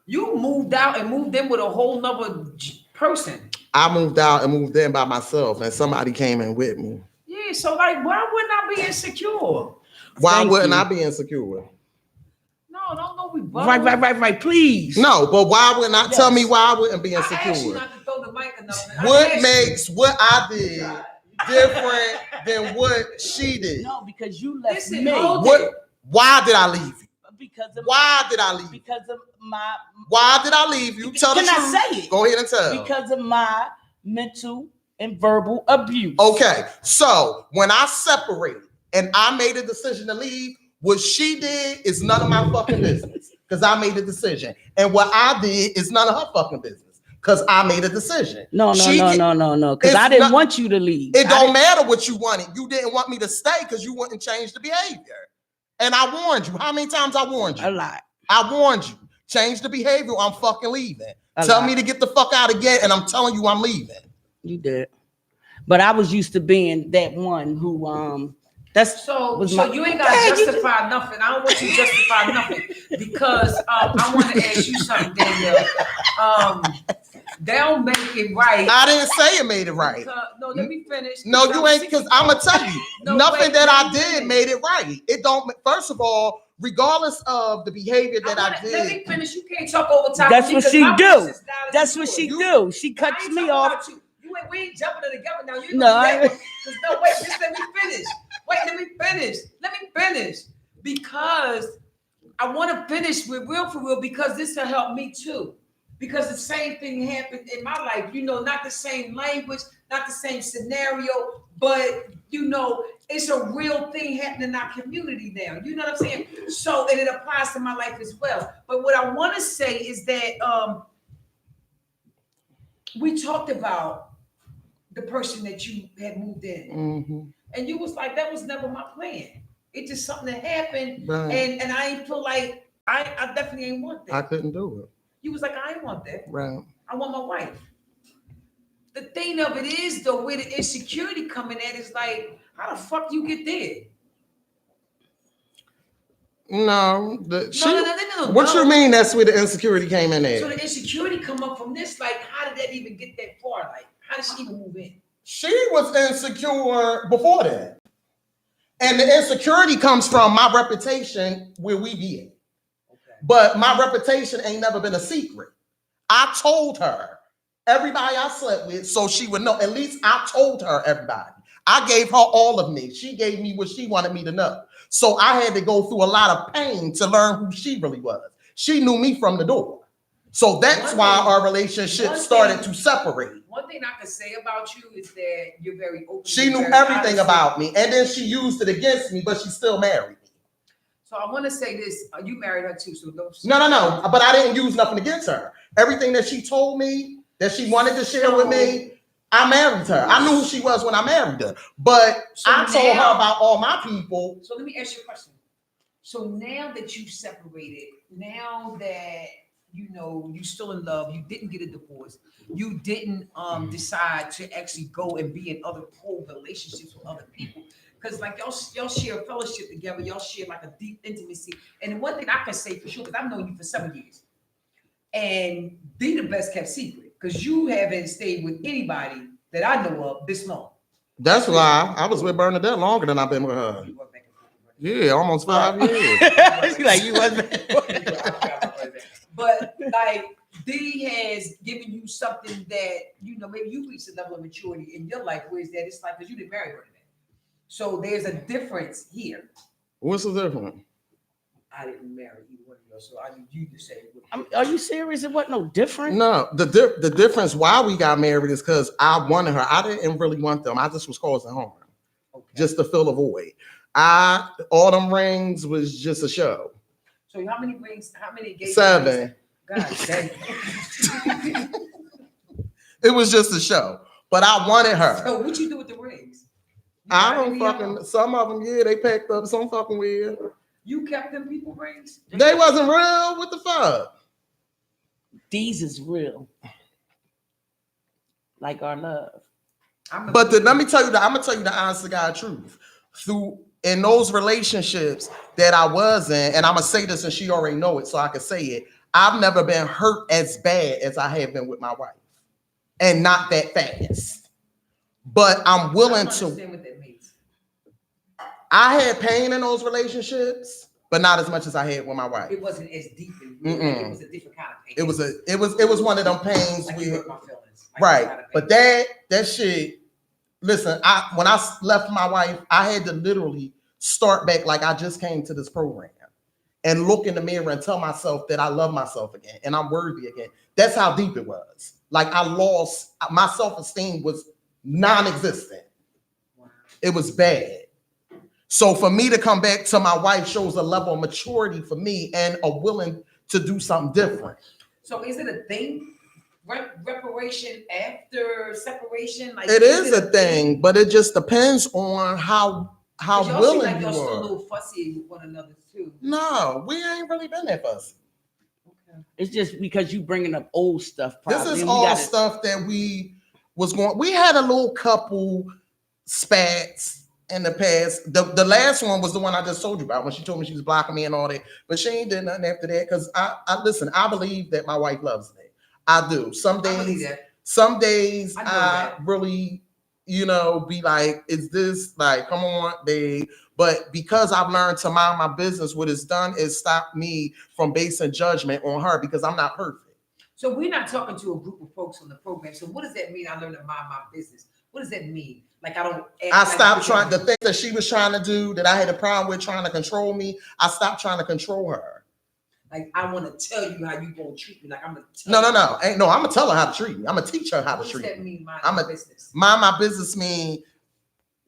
you moved out and moved in with a whole nother person. I moved out and moved in by myself, and somebody came in with me. Yeah, so like, why wouldn't I be insecure? Why Thank wouldn't you. I be insecure? No, don't know we both. Right. Please. No, but why wouldn't I? Tell me Yes. why I wouldn't be I asked you insecure. not to throw the mic enough. I What asked makes what I did different than what she did? No, because you left Listen, me. hold What? it. Why did I leave you? Because of Why did I leave you? because of my Why did I leave you? Tell the Can I truth. say it? Go ahead and tell. because of my mental and verbal abuse. Okay, so when I separated and I made a decision to leave, what she did is none of my fucking business because I made a decision, and what I did is none of her fucking business because I made a decision. No. Because It's I didn't not- want you to leave. It don't matter what you wanted. You didn't want me to stay because you wouldn't change the behavior. And I warned you. How many times I warned A you? lot. I warned you. Change the behavior. I'm fucking leaving. A Tell lot. me to get the fuck out again, and I'm telling you I'm leaving. You did. But I was used to being that one who that's So was my- you ain't got to justify nothing. I don't want you to justify nothing because I want to ask you something, Danielle. They don't make it right. I didn't say it made it right. No, let me finish. No, you ain't, because I'm gonna tell you, No, nothing wait, that let I me did finish. made it right. It don't. First of all, regardless of the behavior that I Let did, me finish. You can't talk over top. That's of me what 'cause she my do. voice is not as That's what yours. she You- do. She I cuts ain't me talking off. about you. We ain't jumping together now. You No, know I- that. No, wait, just let me finish. Wait, let me finish. Let me finish. Because I want to finish with real for real because this will help me too. Because the same thing happened in my life, not the same language, not the same scenario, but it's a real thing happening in our community now. You know what I'm saying? So, and it applies to my life as well. But what I want to say is that we talked about the person that you had moved in, Mhm. and you was like, that was never my plan. It's just something that happened, Right. and I ain't feel like I definitely ain't want that. I couldn't do it. You was like, I ain't want that. Right. I want my wife. The thing of it is, though, where the insecurity coming at is like, how the fuck you get there? No. No. What you mean? That's where the insecurity came in So there. the insecurity come up from this, like, how did that even get that far? Like, how did she even move in? She was insecure before that, and the insecurity comes from my reputation where we be at. But my reputation ain't never been a secret. I told her everybody I slept with, so she would know. At least I told her everybody. I gave her all of me. She gave me what she wanted me to know. So I had to go through a lot of pain to learn who she really was. She knew me from the door. So that's why our relationship started to separate. One thing I can say about you is that you're very open. She knew everything about me, and then she used it against me, but she still married me. So I want to say this: you married her too, so don't. No. But I didn't use nothing against her. Everything that she told me that she wanted to share with me, I married her. I knew who she was when I married her, but I told her about all my people. So let me ask you a question. So now that you've separated, now that you know you're still in love, you didn't get a divorce, you didn't decide to actually go and be in other whole relationships with other people, because like y'all share a fellowship together, y'all share like a deep intimacy. And one thing I can say for sure, because I've known you for 7 years, and the best kept secret, because you haven't stayed with anybody that I know of this long. That's why I was with Bernadette longer than I've been with her. Yeah, almost 5 years. Like you wasn't. But like D has given you something that you know maybe you reached a level of maturity in your life. Whereas that it's like because you didn't marry her. So there's a difference here. What's the difference? I didn't marry either one of you, so I need you to say. Are you serious? It wasn't no different. No, the difference why we got married is because I wanted her. I didn't really want them. I just was causing harm, just to fill a void. All them rings was just a show. So how many rings? How many engagement? 7. God dang. It was just a show, but I wanted her. So what you do with the rings? I don't fucking. Some of them, yeah, they packed up. Some fucking weird. You kept them people rings? They wasn't real. What the fuck? These is real. Like our love. But let me tell you I'm gonna tell you the honest to God truth. In those relationships that I was in, and I'm gonna say this and she already know it, so I can say it. I've never been hurt as bad as I have been with my wife, and not that fast. But I'm willing to. What that means. I had pain in those relationships, but not as much as I had with my wife. It wasn't as deep. It was a different kind of pain. It was one of them pains like with my feelings. right. But that shit. Listen, when I left my wife, I had to literally start back like I just came to this program and look in the mirror and tell myself that I love myself again and I'm worthy again. That's how deep it was. Like I lost my self-esteem was non-existent. Wow. It was bad. So for me to come back to my wife shows a level of maturity for me and a willing to do something different. So is it a thing? Reparation after separation? Like it is a thing, but it just depends on how willing like you are. Still are. A little fussy with one another too. No, we ain't really been that fussy. Okay. It's just because you bringing up old stuff. Probably. This is all stuff that we was going. We had a little couple spats in the past. The last one was the one I just told you about when she told me she was blocking me and all that. But she ain't did nothing after that because I listen. I believe that my wife loves me. I do. Some days I really, be like, is this like, come on, babe. But because I've learned to mind my business, what it's done is stop me from basing judgment on her because I'm not perfect. So we're not talking to a group of folks on the program. So what does that mean? I learned to mind my business. What does that mean? Like I stopped trying the things that she was trying to do that I had a problem with trying to control me. I stopped trying to control her. Like I want to tell you how you gonna treat me. Like I'm gonna tell No. I'm gonna tell her how to treat me. I'm gonna teach her how to treat me. What does that mean? Mind my business. Mind my business mean.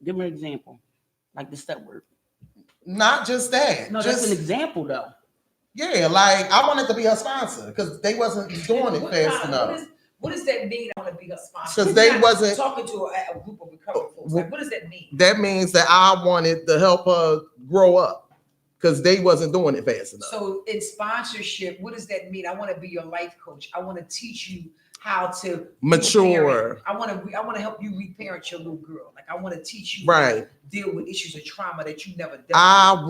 Give me an example, like the step word. Not just that. No, that's an example though. Yeah, like I wanted to be her sponsor because they wasn't doing it fast enough. What does that mean? I want to be her sponsor. Because they wasn't talking to a group of recovery folks. Like, what does that mean? That means that I wanted to help her grow up. Because they wasn't doing it fast enough. So in sponsorship, what does that mean? I want to be your life coach. I want to teach you how to mature. I want to help you reparent your little girl. Like I want to teach you how to deal with issues of trauma that you never done.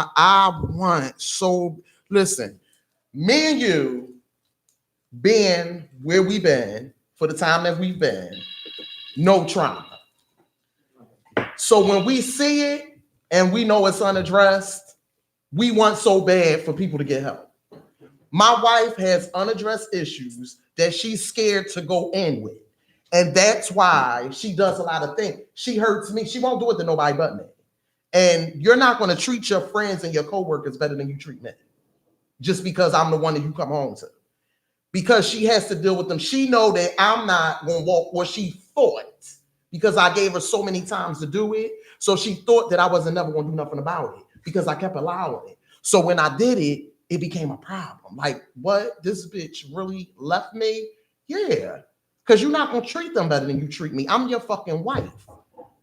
dealt Listen, me and you being where we've been for the time that we've been, no trauma. So when we see it and we know it's unaddressed, we want so bad for people to get help. My wife has unaddressed issues that she's scared to go in with. And that's why she does a lot of things. She hurts me. She won't do it to nobody but me. And you're not going to treat your friends and your coworkers better than you treat me. Just because I'm the one that you come home to. because she has to deal with them. She know that I'm not going to walk where she thought, because I gave her so many times to do it. So she thought that I wasn't never going to do nothing about it because I kept allowing it. So when I did it, it became a problem. Like, what? This bitch really left me? Yeah. Because you're not going to treat them better than you treat me. I'm your fucking wife.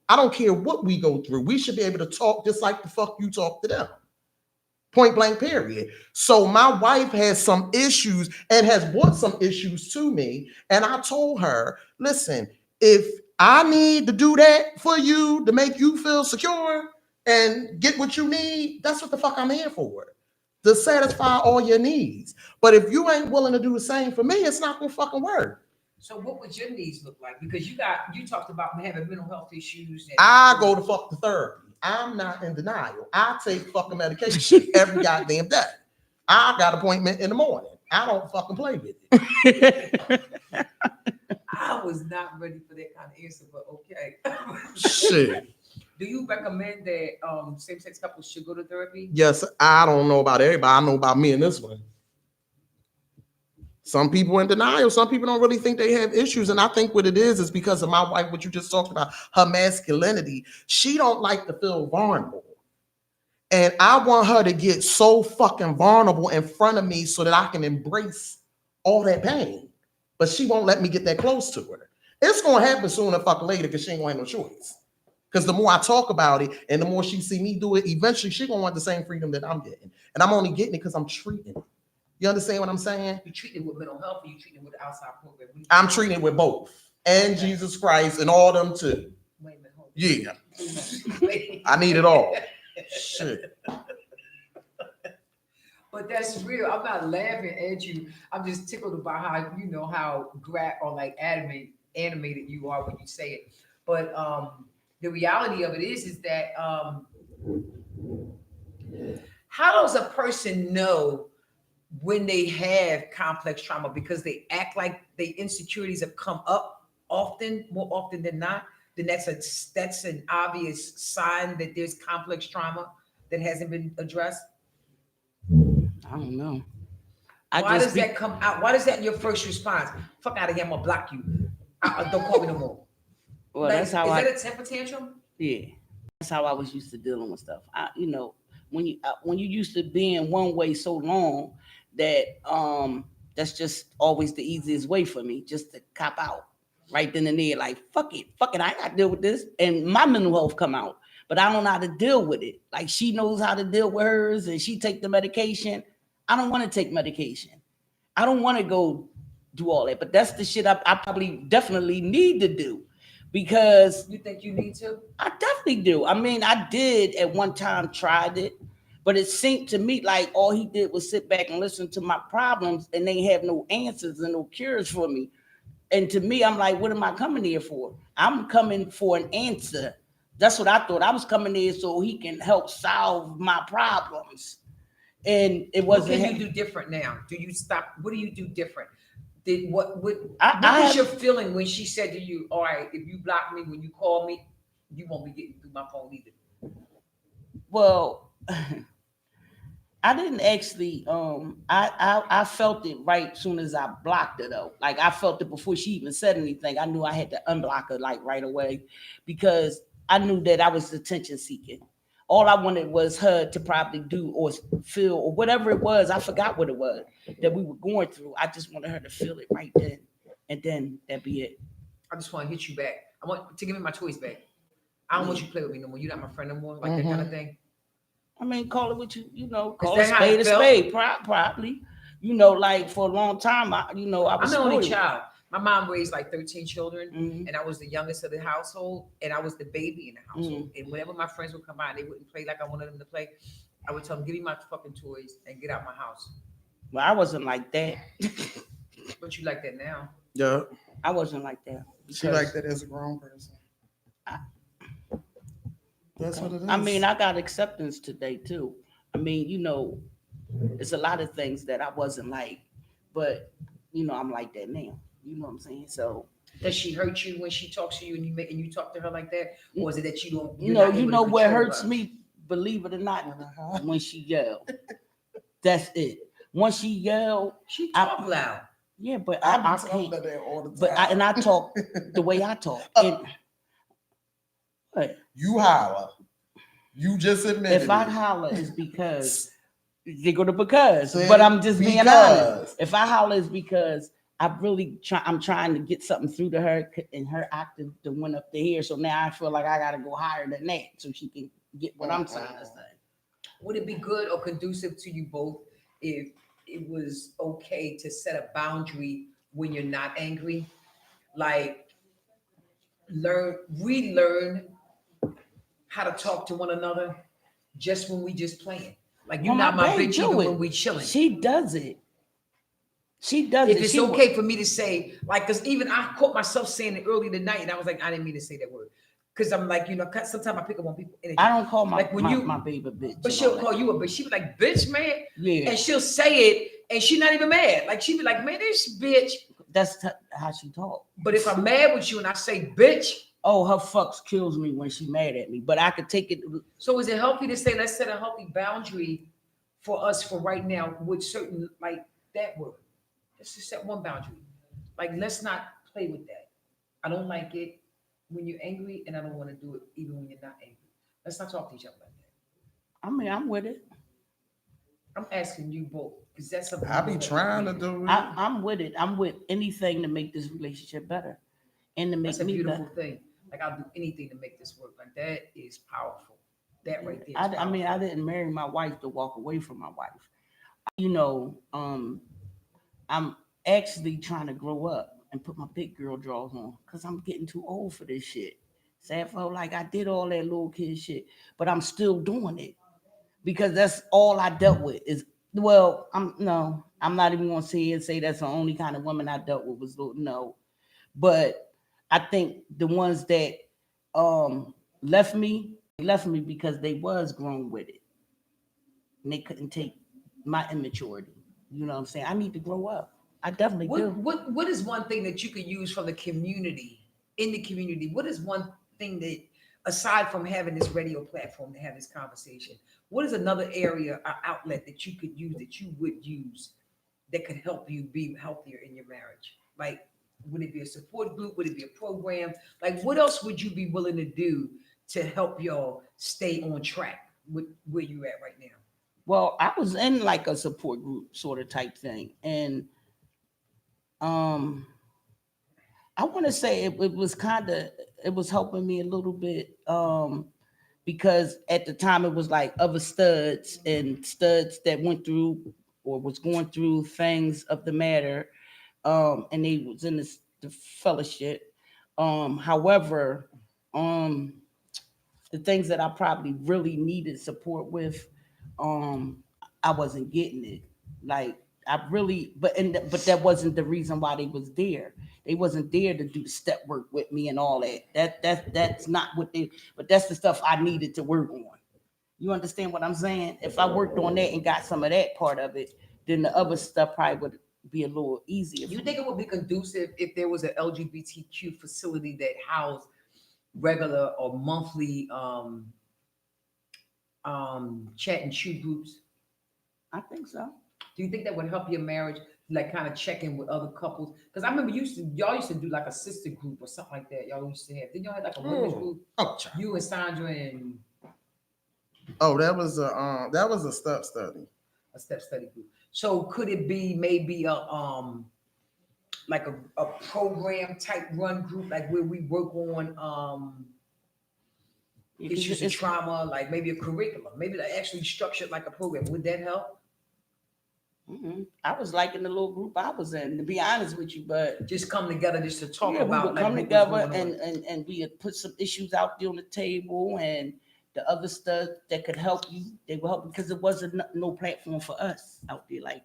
I don't care what we go through. We should be able to talk just like the fuck you talk to them. Point blank, period. So my wife has some issues and has brought some issues to me. And I told her, listen, if I need to do that for you to make you feel secure and get what you need, that's what the fuck I'm here for. To satisfy all your needs. But if you ain't willing to do the same for me, it's not gonna fucking work. So what would your needs look like? Because you talked about having mental health issues. I go to fuck the therapy. I'm not in denial. I take fucking medication every goddamn day. I got an appointment in the morning. I don't fucking play with it. I was not ready for that kind of answer, but okay. Shit. Do you recommend that same-sex couples should go to therapy? Yes, I don't know about everybody. I know about me and this one. Some people in denial. Some people don't really think they have issues. And I think what it is because of my wife, what you just talked about, her masculinity. She don't like to feel vulnerable. And I want her to get so fucking vulnerable in front of me so that I can embrace all that pain. But she won't let me get that close to her. It's going to happen sooner or fucking later because she ain't going to have no choice. Because the more I talk about it and the more she see me do it, eventually she going to want the same freedom that I'm getting. And I'm only getting it because I'm treating it. You understand what I'm saying? You treat it with mental health, or you treat it with the outside program? I'm treating it with both, and okay. Jesus Christ and all them too. Wait a minute, hold on. Yeah, I need it all. Shit. But that's real. I'm not laughing at you. I'm just tickled about how how animated you are when you say it. But the reality of it is that how does a person know when they have complex trauma? Because they act like the insecurities have come up more often than not, then that's an obvious sign that there's complex trauma that hasn't been addressed. I don't know. Why does that come out? Why is that your first response? Fuck out of here, I'm gonna block you. Don't call me no more. Well, that's how is that a temper tantrum? Yeah, that's how I was used to dealing with stuff. When you used to being one way so long, that that's just always the easiest way for me, just to cop out right then and there, like fuck it, I ain't gotta deal with this, and my mental health come out, but I don't know how to deal with it. Like she knows how to deal with hers, and she take the medication. I don't want to take medication. I don't want to go do all that, but that's the shit I probably definitely need to do, because you think you need to? I definitely do. I mean, I did at one time, tried it. But it seemed to me like all he did was sit back and listen to my problems, and they have no answers and no cures for me. And to me, I'm like, what am I coming here for? I'm coming for an answer. That's what I thought. I was coming here so he can help solve my problems. And it wasn't. What can you do different now? Do you stop? What do you do different? What was your feeling when she said to you, all right, if you block me when you call me, you won't be getting through my phone either? Well, I didn't actually, I felt it right as soon as I blocked her though. Like I felt it before she even said anything. I knew I had to unblock her like right away, because I knew that I was attention seeking. All I wanted was her to probably do or feel or whatever it was. I forgot what it was that we were going through. I just wanted her to feel it right then. And then that'd be it. I just want to hit you back. I want to give me my toys back. I don't want you to play with me no more. You're not my friend no more. Like that kind of thing. I mean, call it what call it spade a spade, probably. Like for a long time, I'm the only child. My mom raised like 13 children, and I was the youngest of the household, and I was the baby in the household. And whenever my friends would come by and they wouldn't play like I wanted them to play, I would tell them, give me my fucking toys and get out my house. Well, I wasn't like that. But you like that now. Yeah. I wasn't like that. She like that as a grown person. That's what it is. I mean, I got acceptance today too. I mean, it's a lot of things that I wasn't like, but I'm like that now. You know what I'm saying? So does she hurt you when she talks to you and you talk to her like that, or is it that you don't? You know what hurts me? Believe it or not, when she yelled. That's it. Once she yelled, she talk loud. Yeah, but I I be telling can't. her that all the time. But I talk the way I talk. What? You holler. You just admitted If I it. holler, it's because they go to because. Say But I'm just being honest. because. If I holler, it's because I'm trying to get something through to her, and her octave to went up to here. So now I feel like I gotta go higher than that so she can get what I'm trying to say. Would it be good or conducive to you both if it was okay to set a boundary when you're not angry? Like relearn how to talk to one another just when we just playing. Like you're Well, not my babe bitch do even it. when we chilling. She does it. She does If it. it's She okay for me to say, like, because even I caught myself saying it early tonight, and I was like, I didn't mean to say that word. Because I'm like, sometimes I pick up on people energy. I don't call my like when my baby a bitch. but she'll call you a bitch. She be like, bitch, man. Yeah. And she'll say it, and she's not even mad. Like she be like, man, this bitch. That's how she talk. But if I'm mad with you and I say bitch, oh, her fucks kills me when she mad at me. But I could take it. So is it healthy to say, let's set a healthy boundary for us for right now with certain like that word? Let's just set one boundary. Like let's not play with that. I don't like it when you're angry, and I don't want to do it even when you're not angry. Let's not talk to each other like that. I mean, I'm with it. I'm asking you both because that's something I be trying to do it. I'm with it. I'm with anything to make this relationship better and to make That's a me beautiful better. thing. Like I'll do anything to make this work. Like that is powerful. That right there. I mean, I didn't marry my wife to walk away from my wife. You know, I'm actually trying to grow up and put my big girl drawers on because I'm getting too old for this shit. So I felt like I did all that little kid shit, but I'm still doing it because that's all I dealt with. Is well, I'm not even gonna say that's the only kind of woman I dealt with was little, no, but I think the ones that left me because they was grown with it and they couldn't take my immaturity. You know what I'm saying? I need to grow up. I definitely do. What is one thing that you could use from the community in the community? What is one thing that aside from having this radio platform to have this conversation, what is another area or outlet that you could use that you would use that could help you be healthier in your marriage? Like, would it be a support group? Would it be a program? Like, what else would you be willing to do to help y'all stay on track with where you at right now? Well, I was in like a support group sort of type thing, and I want to say it was it was helping me a little bit because at the time it was like other studs and studs that went through or was going through things of the matter, and they was in the fellowship. However, the things that I probably really needed support with, I wasn't getting it. Like I really, but that wasn't the reason why they was there. They wasn't there to do the step work with me and all that. That's not what they. But that's the stuff I needed to work on. You understand what I'm saying? If I worked on that and got some of that part of it, then the other stuff probably would be a little easier. You think it would be conducive if there was an LGBTQ facility that housed regular or monthly chat and chew groups? I think so. Do you think that would help your marriage, like kind of check in with other couples? Because I remember y'all used to do like a sister group or something like that. Y'all used to have. Didn't y'all have like a women's group? Oh, You and Sandra and that was a step study. a step study group. So could it be maybe a like a program type run group, like where we work on issues of trauma, like maybe a curriculum, maybe they actually structured like a program. Would that help? Mm-hmm. I was liking the little group I was in, to be honest with you, but just come together just to talk about. We would come together and we would put some issues out there on the table, and the other stuff that could help you, they would help because it wasn't no platform for us out there. Like,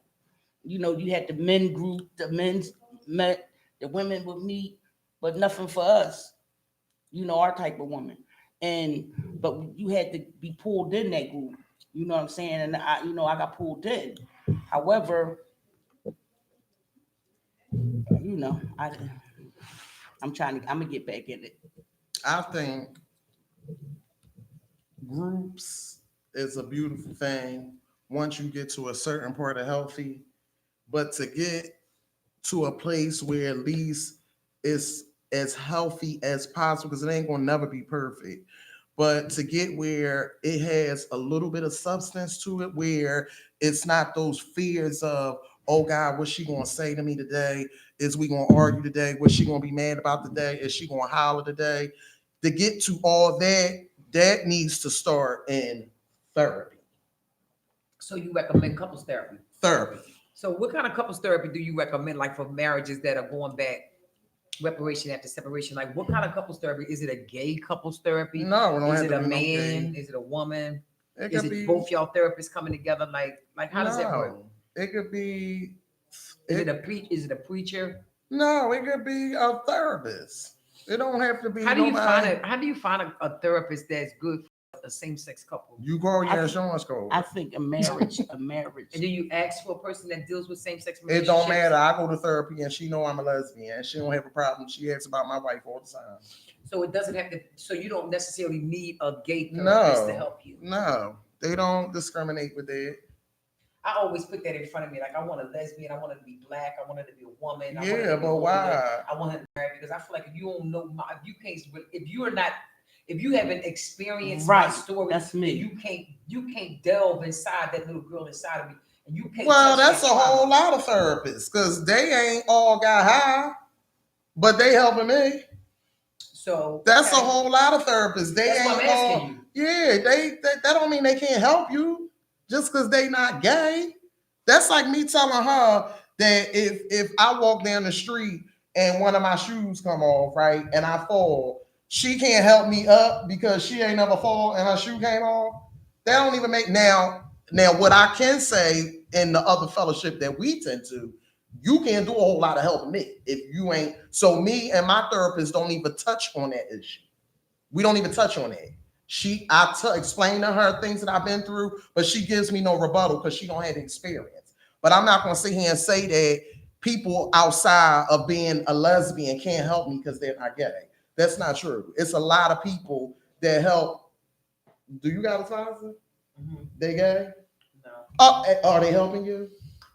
you had the men group, the men's met, the women would meet, but nothing for us. Our type of woman, but you had to be pulled in that group. You know what I'm saying? And I got pulled in. However, I'm gonna get back in it. I think groups is a beautiful thing once you get to a certain part of healthy, but to get to a place where at least it's as healthy as possible, because it ain't gonna never be perfect. But to get where it has a little bit of substance to it, where it's not those fears of, oh God, what's she gonna say to me today? Is we gonna argue today? What's she gonna be mad about today? Is she gonna holler today? To get to all that, that needs to start in therapy. So you recommend couples therapy? Therapy. So what kind of couples therapy do you recommend, like for marriages that are going back, reparation after separation? Like what kind of couples therapy? Is it a gay couples therapy? No, it don't Is have it to a be no man? gay. Is it a woman? It Is could it be both y'all therapists coming together? Like how does that work? It could be. Is it a preacher? No, it could be a therapist. It don't have to be. How do you find a therapist that's good for a same-sex couple? You call your insurance code. I think a marriage. And do you ask for a person that deals with same-sex It relationships? don't matter. I go to therapy and she know I'm a lesbian and she don't have a problem. She asks about my wife all the time. So it doesn't have to. So you don't necessarily need a gay therapist to help you. No, they don't discriminate with it. I always put that in front of me. Like I want a lesbian. I want her to be black. I want her to be a woman. Yeah, but why? I want her to marry because I feel like if you don't know if you haven't experienced my story, that's me. You can't delve inside that little girl inside of me, and you can't. Well, that's a whole lot of therapists because they ain't all got high, but they helping me. So that's a whole lot of therapists. They that's ain't what I'm asking you. Yeah, that don't mean they can't help you just because they not gay. That's like me telling her that if I walk down the street and one of my shoes come off, right, and I fall, she can't help me up because she ain't never fall and her shoe came off. That don't even make now what I can say in the other fellowship that we tend to, you can't do a whole lot of helping me if you ain't. So me and my therapist don't even touch on that issue. We don't even touch on it. I explain to her things that I've been through, but she gives me no rebuttal because she don't have the experience. But I'm not going to sit here and say that people outside of being a lesbian can't help me because they're not gay. That's not true. It's a lot of people that help. Do you got a sponsor? Mm-hmm. They gay? No. Oh, are they helping you?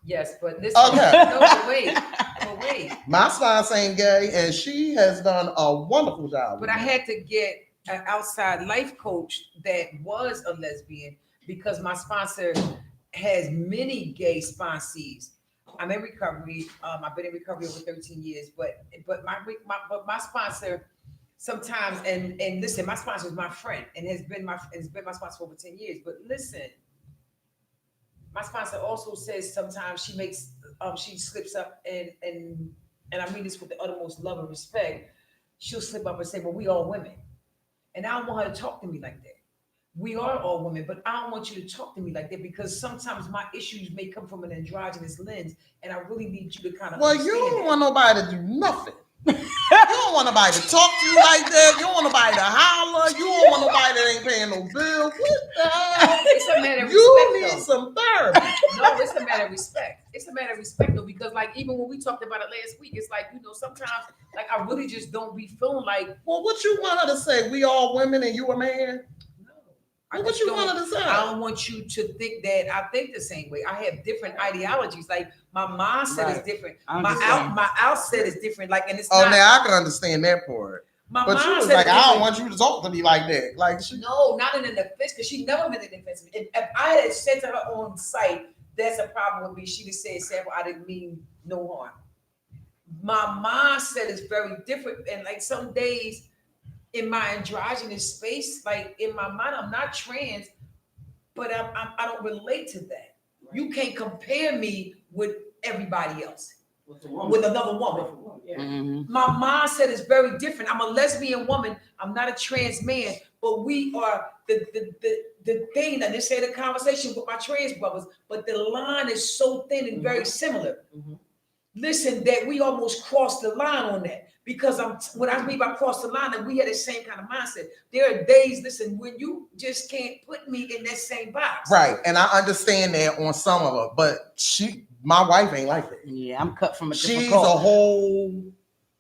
Yes, but listen. Okay. No, but wait. My sponsor ain't gay, and she has done a wonderful job. But I had to get an outside life coach that was a lesbian because my sponsor has many gay sponsees. I'm in recovery. I've been in recovery over 13 years, but my sponsor sometimes and listen, my sponsor is my friend and has been my sponsor for over 10 years. But listen, my sponsor also says sometimes she slips up and I mean this with the uttermost love and respect. She'll slip up and say, "Well, we all women," and I don't want her to talk to me like that. We are all women, but I don't want you to talk to me like that because sometimes my issues may come from an androgynous lens, and I really need you to kind of. Well, you don't want nobody to do nothing. You don't want nobody to talk to you like that. You don't want nobody to holler. You don't want nobody that ain't paying no bill. What the hell? It's a matter of respect. You need some therapy. No, it's a matter of respect. It's a matter of respect though, because like even when we talked about it last week, it's like, sometimes like I really just don't be feeling like. Well, what you want her to say? We all women and you a man? What you want her to say? I don't want you to think that I think the same way. I have different ideologies. Like my mindset is different. My outset is different. Like, and it's now I can understand that part. But she was like, I don't want you to talk to me like that. Like no, not in an offense, because she never meant an offense. If I had said to her on site, that's a problem with me, she'd have said, Sample, I didn't mean no harm. My mindset is very different. And like some days in my androgynous space, like in my mind, I'm not trans, but I don't relate to that. Right. You can't compare me with everybody else, with another woman. Yeah. Mm-hmm. My mindset is very different. I'm a lesbian woman. I'm not a trans man, but we are the thing. I just had a conversation with my trans brothers, but the line is so thin and very similar. Mm-hmm. Listen, that we almost crossed the line on that. Because what I mean by cross the line, and we had the same kind of mindset. There are days, listen, when you just can't put me in that same box. Right, and I understand that on some of her, but my wife ain't like that. Yeah, I'm cut from a different She's culture. A whole,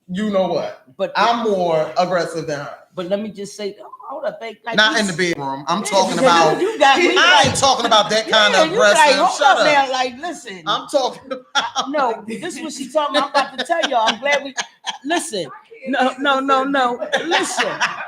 you know what? But I'm more aggressive than her. But let me just say, hold hold up, like not in the bedroom. I'm talking because about. you got me. I ain't talking about that kind of you like, aggressive. hold Shut up up. now, like, listen. I'm talking about. No, this is what she's talking about. I'm about to tell y'all. I'm glad we listen. No.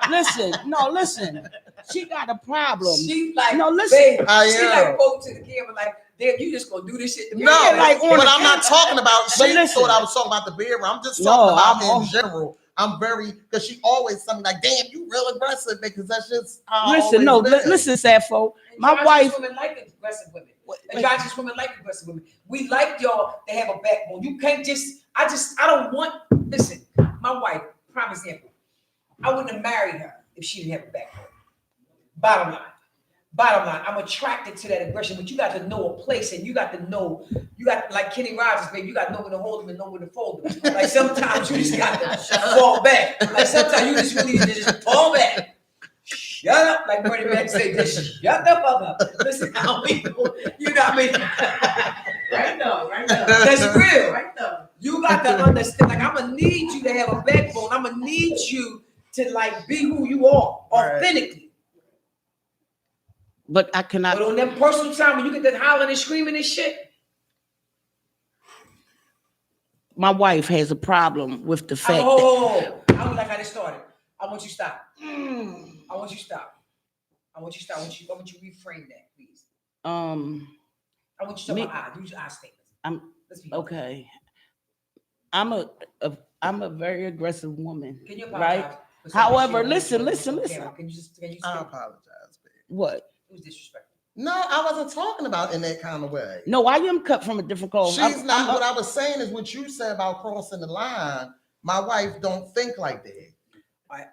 Listen. No, listen. She got a problem. She like, no, listen. babe, I she am. like spoke to the camera like, damn, you just gonna do this shit to me. No, like on but the I'm not talking about. She listen. thought I was talking about the bedroom. I'm just talking No, about I'm in general. I'm very because she always something like, damn, you real aggressive because that's just how I Listen, always been. listen, Sappho. My Androgynous wife. women like aggressive women. Androgynous women like aggressive women. We like y'all to have a backbone. You can't just. I don't want. Listen, my wife. Prime example. I wouldn't have married her if she didn't have a backbone. Bottom line, I'm attracted to that aggression, but you got to know a place and you got to know, like Kenny Rogers, baby, you got to know when to hold them and know when to fold them. Like sometimes you just got to fall back. Like sometimes you just really need to just fall back. Shut up, like Bernie Mac say, just shut the fuck up. Listen, how people, you know what I mean? Right now. That's real. Right now. You got to understand, like I'm gonna need you to have a backbone. I'm gonna need you to like be who you are, authentically. But I cannot. But on that personal time when you get that hollering and screaming and shit. My wife has a problem with the fact I don't like how this started. I want you to stop. I want you to stop. I want you to reframe that, please. I want you to talk about use your I statements. Okay. I'm a very aggressive woman. Can you apologize? Right? However, listen. Can you I apologize, babe. What? It was disrespectful. No, I wasn't talking about in that kind of way. No, I am cut from a different cloth. She's not. What I was saying is what you said about crossing the line. My wife don't think like that. I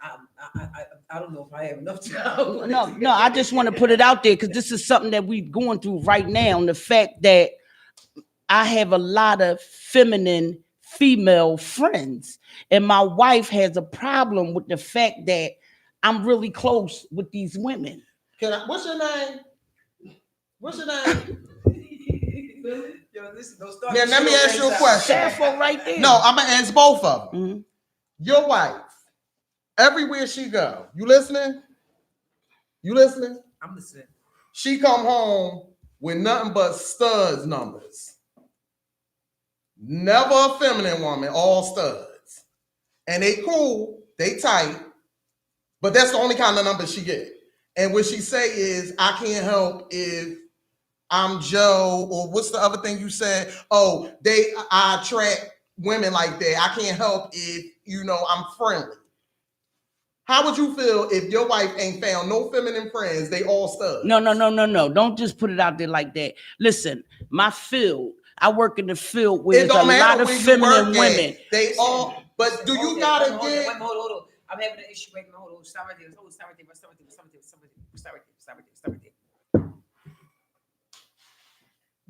don't know if I have enough time. No. I just want to put it out there because this is something that we're going through right now. And the fact that I have a lot of feminine female friends, and my wife has a problem with the fact that I'm really close with these women. What's your name? Yo, listen, don't start. Yeah, let me ask you a question. Sappho right there. No, I'm gonna ask both of them. Mm-hmm. Your wife, everywhere she go, you listening? I'm listening. She come home with nothing but studs numbers. Never a feminine woman, all studs. And they cool, they tight, but that's the only kind of number she get. And what she say is, I can't help if I'm Joe, or what's the other thing you said? Oh, I attract women like that. I can't help if, I'm friendly. How would you feel if your wife ain't found no feminine friends? They all studs. No. Don't just put it out there like that. Listen, my field, I work in the field where there's a lot of feminine women. They all, but do you gotta get? Hold on. I'm having an issue right now. Hold on. Stop right there. Stop right there.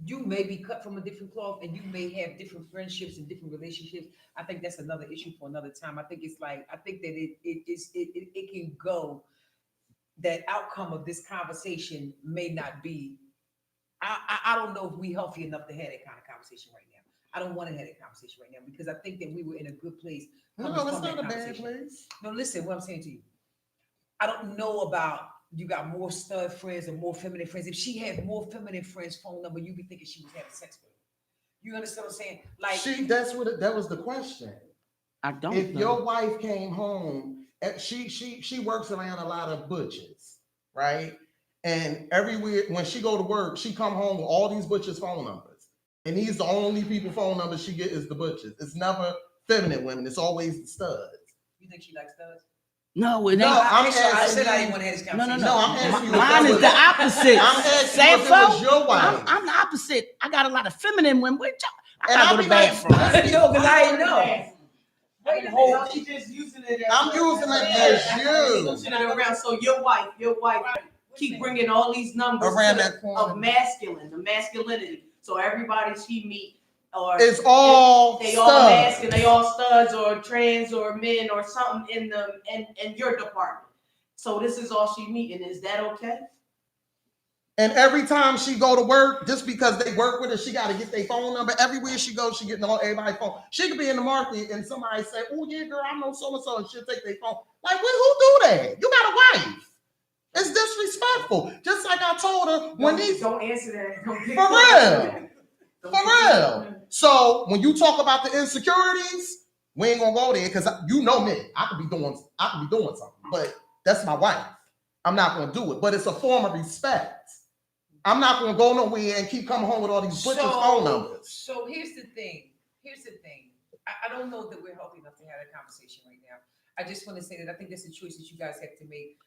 You may be cut from a different cloth and you may have different friendships and different relationships. I think that's another issue for another time. I think that it can go. That outcome of this conversation may not be. I don't know if we're healthy enough to have that kind of conversation right now. I don't want to have that conversation right now because I think that we were in a good place. No, it's not a bad place. No, listen, what I'm saying to you. I don't know about you got more stud friends or more feminine friends. If she had more feminine friends' phone number, you'd be thinking she was having sex with them. You understand what I'm saying? Like that was the question. I don't. If your wife came home, she works around a lot of butchers, right? And everywhere when she go to work, she come home with all these butchers' phone numbers, and these the only people phone numbers she get is the butchers. It's never feminine women. It's always the studs. You think she likes studs? No, it ain't. I said I didn't want to have this conversation. No. I'm asking you. Mine is the opposite. I'm asking you if it was your wife. I'm the opposite. I got a lot of feminine women. I And gotta go to the bathroom. No, because I didn't know. She's just using it. I'm using it as you. Switching it around. So your wife keep bringing all these numbers Around that corner. of the masculinity. So everybody she meet or It's all they studs. all masculine, they all studs or trans or men or something in your department. So this is all she meeting. Is that okay? And every time she go to work, just because they work with her, she got to get their phone number. Everywhere she goes, she getting all everybody's phone. She could be in the market and somebody say, "Oh yeah, girl, I know so and so," and she'll take their phone. Like, who do that? You got a wife. It's disrespectful. Just like I told her when these don't answer that. Don't get for real. Don't For get real. So when you talk about the insecurities, we ain't gonna go there because you know me. I could be doing something, but that's my wife. I'm not gonna do it. But it's a form of respect. I'm not gonna go nowhere and keep coming home with all these butchers' phone numbers. So here's the thing. I don't know that we're healthy enough to have that conversation right now. I just want to say that I think that's a choice that you guys have to make.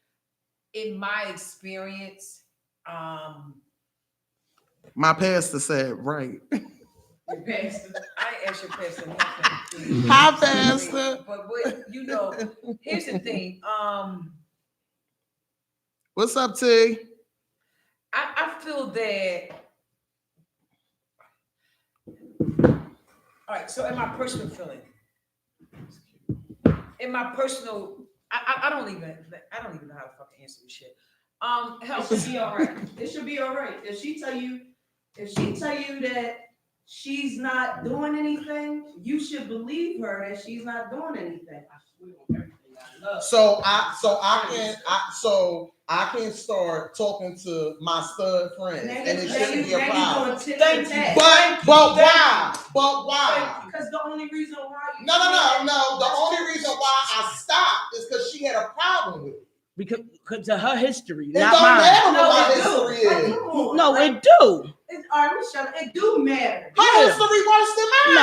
In my experience, my pastor said, right. Your pastor, I asked your pastor nothing. Hi, pastor. But here's the thing. What's up, T? I feel that. All right. So, in my personal feeling, I don't even know how to fucking answer this shit. It should be all right. It should be all right. If she tell you that she's not doing anything, you should believe her that she's not doing anything. I swear on everything I love. I can start talking to my stud friends, and it Then shouldn't be you a problem. gonna tit for tat. But why? But why? Because the only reason why you No. The only reason why I stopped is because she had a problem with it. Because of her history, It not don't mine. matter No, what my it history do. is. Come on, No, like, it do. All right, Michelle, it do matter. Her history worse than mine.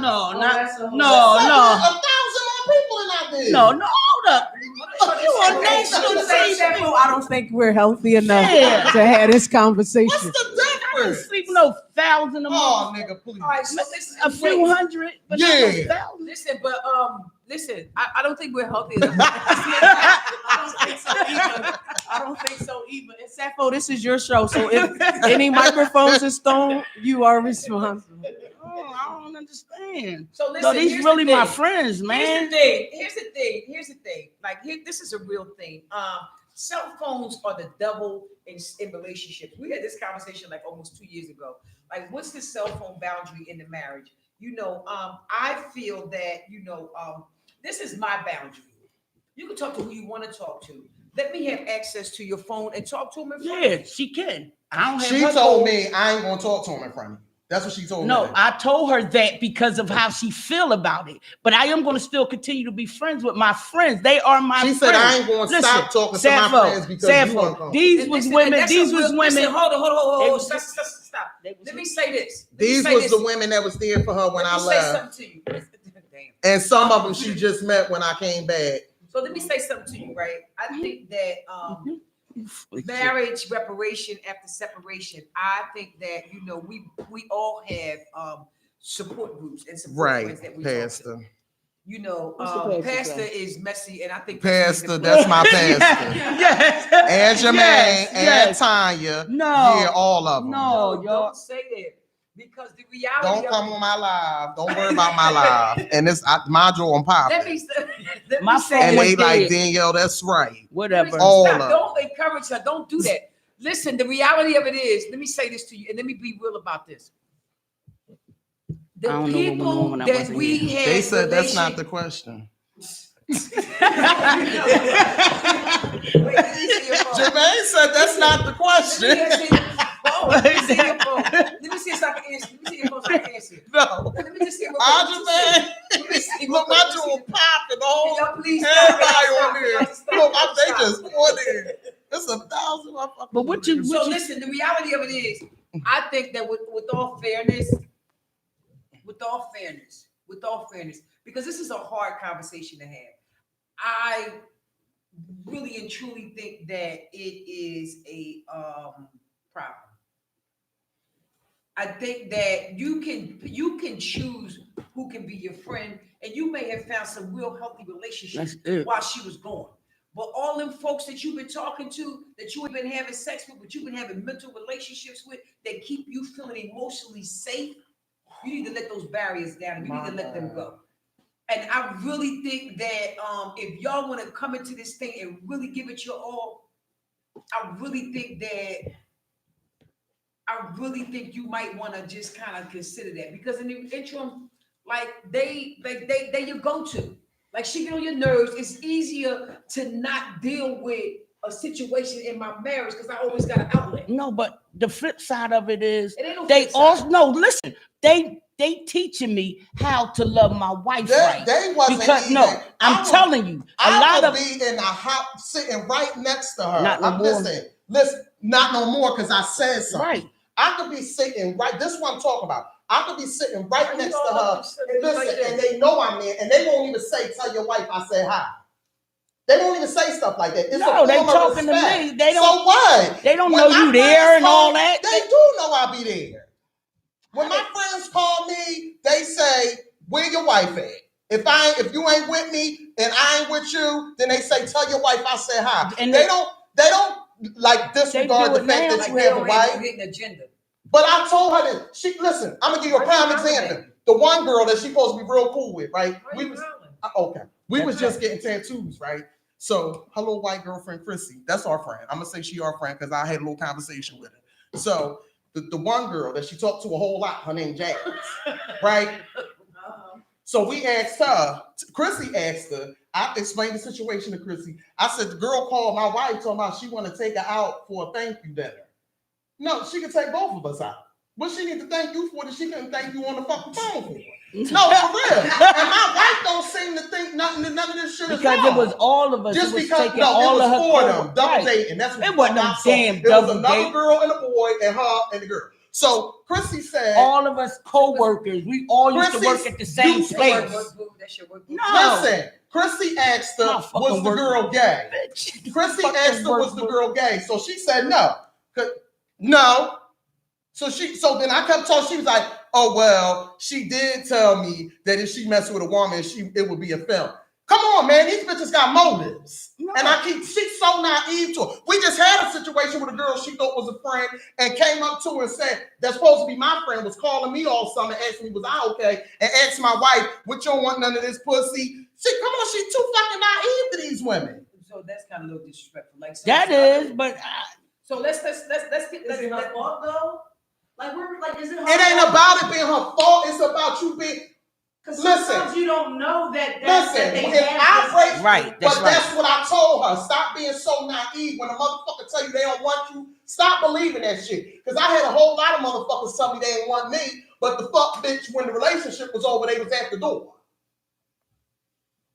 No, Oh, not that's a whole- no. 1,000 more people than I did. No, hold up. You on national TV. I don't think we're healthy enough Yeah. to have this conversation. What's the I didn't difference? sleep no 1,000 a Oh, month. nigga, please. All right. So listen, A few hundred, but not Yeah. no 1,000. Listen, but listen. I don't think we're healthy enough. I don't think so either. And Sappho, this is your show, so if any microphones are stolen, you are responsible. Oh, I don't understand. So listen, No, these here's really the my thing. friends, man. Here's the thing. Like this is a real thing. Cell phones are the devil in relationships. We had this conversation like almost 2 years ago. Like, what's the cell phone boundary in the marriage? I feel that this is my boundary. You can talk to who you want to talk to. Let me have access to your phone and talk to him in front of Yeah, you. she can. I don't have She her told phone. me I ain't gonna talk to him in front of you. That's what she told me. No, I told her that because of how she feel about it. But I am going to still continue to be friends with my friends. They are my She friends. said I ain't gonna stop talking to my friends because you uncomfortable. These And was listen, women. and that's These a was real- women. Listen, hold. They was- Stop. Let me say this. These was the women that was there for her when I Let me say left. something to you. Damn. And some of them she just met when I came back. So let me say something to you, right? I think that marriage reparation after separation. I think that we all have support groups and support friends that we talk to. Pastor. What's the pastor Pastor say? is messy, and I think Pastor, that's my pastor. Yes. And Jermaine Yes, and yes. Tanya. No. Yeah, all of them. No. No, y'all. don't say that because the reality. Don't of come on my live. Don't worry about my live. And this module on pop. Let me My say And phone they was like dead. Danielle, that's right. Whatever. All Stop. of Don't encourage her. Don't do that. Listen, the reality of it is, let me say this to you, and let me be real about this. The I don't know what went on people when I that wasn't we here. had They said that's not the relation- question. Wait, let me see your phone. Jermaine said that's not the question. Let me see your phone. Let me see your phone. Let me see if I can answer. Let me see your phone so I can answer. No. Let me just see what Jermaine. Let me see Look, my jewel popping all. Y'all please Everybody stop. on there. Stop. Look, they Stop. just on there. It's 1,000 motherfuckers. But what you- So listen, the reality of it is, I think that with all fairness, because this is a hard conversation to have. I really and truly think that it is a problem. I think that you can choose who can be your friend, and you may have found some real healthy relationships That's it. while she was gone. But all them folks that you've been talking to, that you have been having sex with, but you've been having mental relationships with, that keep you feeling emotionally safe, you need to let those barriers down and you need to let them go. And I really think that if y'all want to come into this thing and really give it your all, I really think you might want to just kind of consider that, because in the interim, like they your go-to. Like, she get on your nerves. It's easier to not deal with a situation in my marriage because I always got an outlet. No, but the flip side of it is It ain't no they flip side. also no. Listen, they teaching me how to love my wife right. They wasn't Because even, no, I'm telling you, a lot of be in the house sitting right next to her. Not no more. Listen, not no more because I said something. Right. I could be sitting right. This is what I'm talking about. I could be sitting right next to her. And listen, and they know I'm there, and they won't even say, "Tell your wife I said hi." They won't even say stuff like that. It's No, a they form of talking to respect. me. They don't. So what? They don't When know my you there friends and all call- that. They do know I'll be there. When my friends call me, they say, "Where your wife at?" If you ain't with me and I ain't with you, then they say, "Tell your wife I said hi." And they don't like disregard do the it fact now. that you have a wife. Hidden agenda. But I told her that listen, I'm gonna give you a prime example. The one girl that she supposed to be real cool with, right? We was just getting tattoos, right? So her little white girlfriend Chrissy, that's our friend. I'm gonna say she our friend because I had a little conversation with her. So the one girl that she talked to a whole lot, her name Jazz, right? So we asked her, Chrissy asked her, I explained the situation to Chrissy. I said, the girl called my wife, told me she want to take her out for a thank you dinner. No, she could take both of us out. What she need to thank you for that she couldn't thank you on the fucking phone for? No, for real. And my wife don't seem to think none of this shit is Because wrong. it was all of us. Just it was because taking all of her for them, double right. dating. That's what It wasn't no damn It double was another date. girl and a boy and her and the girl. So Chrissy said, all of us co-workers, we all used to work at the same place. No. Listen, Chrissy asked her, was the girl gay? Chrissy asked her, was the girl gay? So she said no. No. So then I kept talking. She was like, oh, well, she did tell me that if she messed with a woman, it would be a film. Come on, man. These bitches got motives. No. And she's so naive to it. We just had a situation with a girl she thought was a friend and came up to her and said, that's supposed to be my friend, was calling me all summer, asking me, was I okay? And asked my wife, what, you don't want none of this pussy? Come on, she's too fucking naive to these women. So that's kind of a little disrespectful. Like that is, but so let's get is it her fault though? Like we're like, is it her It ain't about it being her fault. It's about you being. Because sometimes you don't know that they have right. That's what I told her. Stop being so naive. When a motherfucker tell you they don't want you, stop believing that shit. Because I had a whole lot of motherfuckers tell me they didn't want me, but the fuck bitch, when the relationship was over, they was at the door.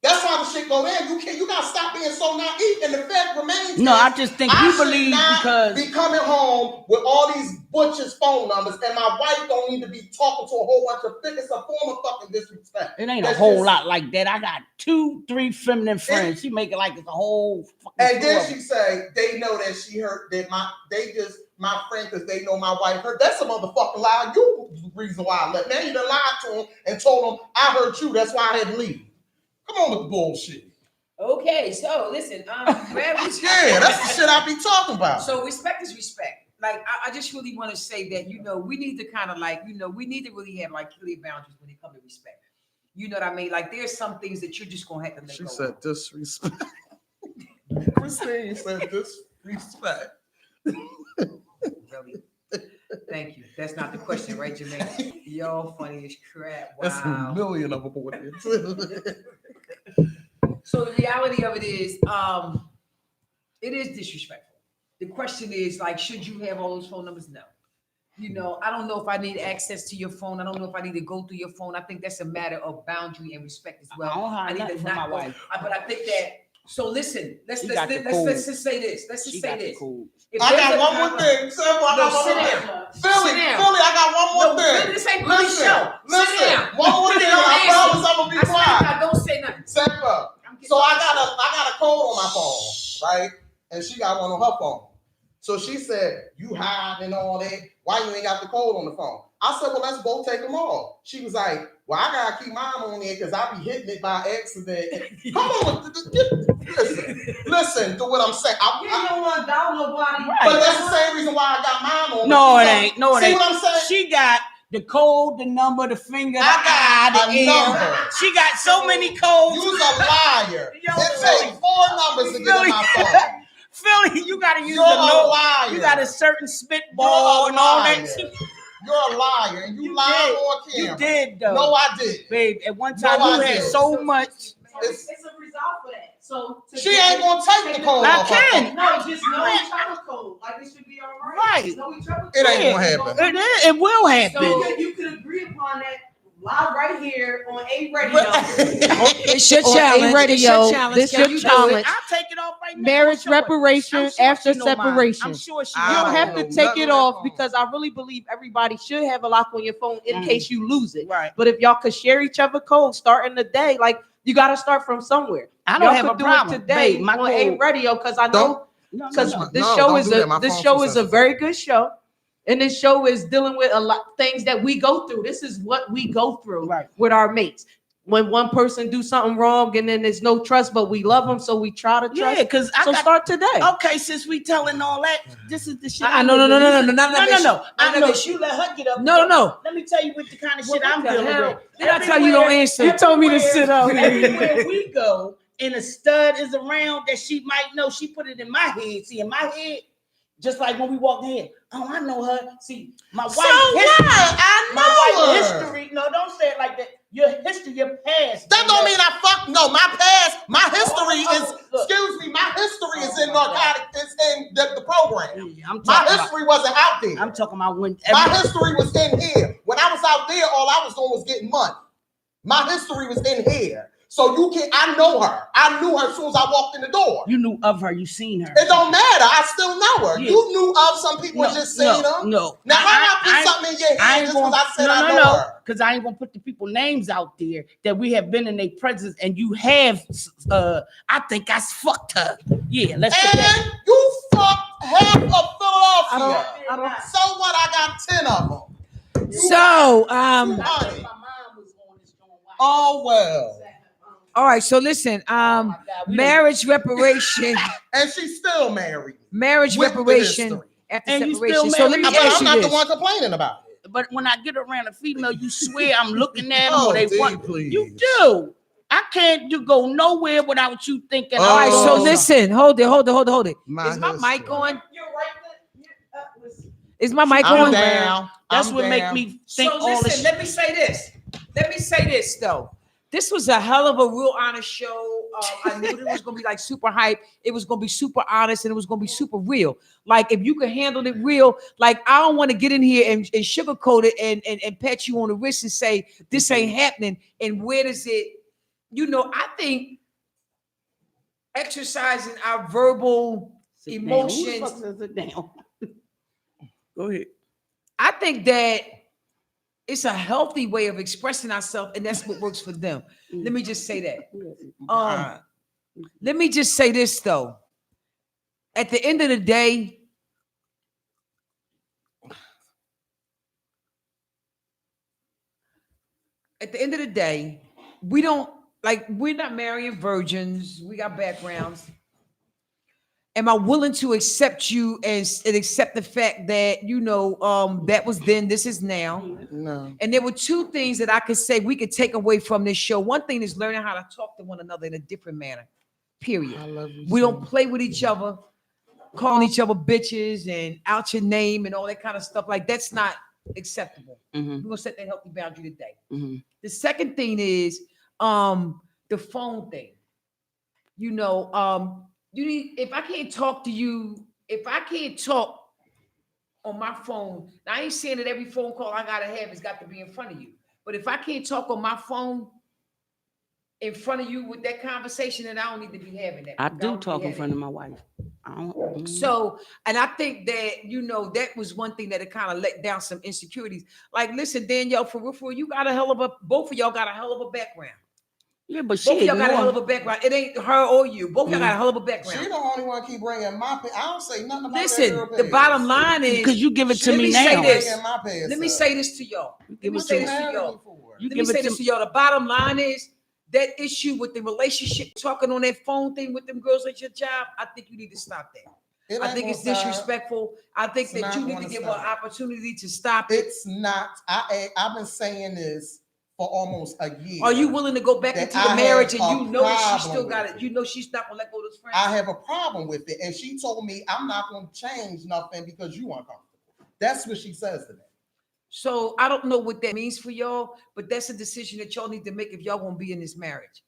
That's why the shit go there. You gotta stop being so naive, and the fact remains. No, I just think you believe because be coming home with all these butchers' phone numbers, and my wife don't need to be talking to a whole bunch of fitness. A form of fucking disrespect. It ain't a whole lot like that. I got 2-3 feminine friends. She make it like it's a whole. And then she say they know that she hurt that my friend because they know my wife hurt. That's a motherfucking lie. You reason why I left. Now you done lied to him and told him I hurt you. That's why I had to leave. Come on with the bullshit. Okay, so listen, yeah, that's the shit I be talking about. So respect is respect. Like I just really want to say that we need to kind of we need to really have like clear boundaries when it comes to respect. You know what I mean? Like there's some things that you're just gonna have to let go. She said disrespect. Christine said disrespect. Really? Thank you. That's not the question, right, Jermaine? Y'all funny as crap. Wow. That's a million of them. So the reality of it is disrespectful. The question is, like, should you have all those phone numbers? No. I don't know if I need access to your phone. I don't know if I need to go through your phone. I think that's a matter of boundary and respect as well. I need to not my wife. But I think that. So listen, let's just say this. Let's just say this. I got one more thing. Sit down. Philly, I got one more thing. This ain't Philly show. Listen, one more thing. I promise I'm gonna be quiet. Don't say nothing. So I got a code on my phone, right? And she got one on her phone. So she said, you hide and all that. Why you ain't got the code on the phone? I said, well, let's both take them off. She was like, well, I gotta keep mine on there because I be hitting it by accident. Come on, listen to what I'm saying. You don't want to download body. Right. But that's the same reason why I got mine on. No, it ain't. No, it ain't. See what I'm saying? She got the code, the number, the finger, the eye, the ear. She got so many codes. You's a liar. It takes 4 numbers to get on my phone. Philly, you gotta use You're the a liar. You got a certain spitball and all that. You're a liar, and you lied on camera. You did though. No, I did. Babe, at one time you had so much. It's a result for that. So She ain't gonna take the code I off her can. phone. No, just know each other code. Like it should be all right. Right. Know each other It ain't Yeah. gonna happen. It will happen. So you could agree upon that live right here on A Radio. It's your On challenge. A Radio, It's your challenge. this Can your you do challenge. it? I'll take it off right now. Marriage I'm sure- reparation I'm sure after she know mine. separation. I'm sure she You I don't knows don't have mine. to know take it nothing on off that phone. because I really believe everybody should have a lock on your phone in Mhm. case you lose it. Right. But if y'all could share each other codes starting the day, like you got to start from somewhere. I don't Y'all have could a do problem. it today Babe, my on A code. Radio because I know Don't- No, because no, this no, show don't is do that. My this phone's show too is a sensitive. very good show, and this show is dealing with a lot things that we go through. This is what we go through Right. with our mates. When one person do something wrong and then there's no trust, but we love them, so we try to trust. Yeah, because I So got. start today. Okay, since we telling all that, this is the shit. No, no, no, no, no, no, no, no, no. I no, know no. you let her get up. No, no. Let me tell you what the kind of shit What I'm the dealing hell? with. Did I tell you don't answer? You told me to sit up. Everywhere we go, and a stud is around that she might know. She put it in my head. See, in my head, just like when we walked in. Oh, I know her. See, my wife. So what? I My know wife's her. history. No, don't say it like that. Your history, your past. That don't mean I fuck. No, my past, my history is. Look. Excuse me, my history is in narcotic. It's in the program. I'm My talking about. history wasn't out there. I'm talking about when. My history was in here. When I was out there, all I was doing was getting money. My history was in here. So you can. I know her. I knew her as soon as I walked in the door. You knew of her. You seen her. It don't matter. I still know her. Yeah. You knew of some people and just seen her. No. Now how I put something in your I head ain't just because gonna, I said I know her? because I ain't gonna put the people names out there that we have been in their presence and you have. I think I fucked her. Yeah, let's put that. And you fucked half of Philadelphia. I don't. So what? I got 10 of them. So, I think my mom was on this joint. Oh well. all right. So listen, Oh my God, we done- marriage reparation, And she's still married. marriage With the reparation history. after And you separation. still So let me married? But ask I'm you not this. the one complaining about it. But when I get around a female, you swear I'm looking at them Oh, or they D, want. please. You do. I can't do go nowhere without you thinking. Oh. All right. So Oh. listen, hold it. My Is my mic history. on? You're right. Listen. Is my mic I'm on? down. That's I'm what make down. me think So all listen, this. let me say this though. This was a hell of a real honest show. I knew it was gonna be like super hype. It was gonna be super honest and it was gonna be super real. Like if you could handle it real, like I don't want to get in here and sugarcoat it and pat you on the wrist and say this ain't happening. And where does it? You know, I think exercising our verbal Sit down. emotions. Who the fuck says sit down? Go ahead. I think that it's a healthy way of expressing ourselves, and that's what works for them. Let me just say that. Let me just say this though. At the end of the day, we don't we're not marrying virgins. We got backgrounds. Am I willing to accept you and accept the fact that that was then, this is now? No. And there were two things that I could say we could take away from this show. One thing is learning how to talk to one another in a different manner. Period. I love you. We so don't play with each other, calling each other bitches and out your name and all that kind of stuff. Like that's not acceptable. Mhm. We're gonna set that healthy boundary today. Mhm. The second thing is the phone thing. You need, if I can't talk to you, if I can't talk on my phone, now I ain't saying that every phone call I gotta have has got to be in front of you. But if I can't talk on my phone in front of you with that conversation, then I don't need to be having that. I do talk in front of my wife. I don't. So, and I think that, that was one thing that it kind of let down some insecurities. Like, listen, Danielle, for real, you got both of y'all got a hell of a background. Yeah, but Both of she y'all got a hell of a background. It ain't her or you. Both of y'all got a hell of a She background. the only one keep bringing my past. I don't say nothing about Listen, that girl the past. bottom line is, because you give it to let me me say now. this. Bringing my past let me up. say this to y'all. Let Give me it say to this me. to y'all. You Let me give say it this to to y'all. The bottom line is that issue with the relationship, talking on that phone thing with them girls at your job. I think you need to stop that. It I ain't think gonna it's stop. disrespectful. I think It's that not you need to gonna give stop. her an opportunity to stop it. It's not. I've been saying this for almost a year. Are you willing to go back that into I the have marriage and a you know that she problem still got with it? You know she's not gonna let go of those friends. I have a problem with it, and she told me I'm not going to change nothing because you uncomfortable. That's what she says to me. So I don't know what that means for y'all, but that's a decision that y'all need to make if y'all gonna be in this marriage.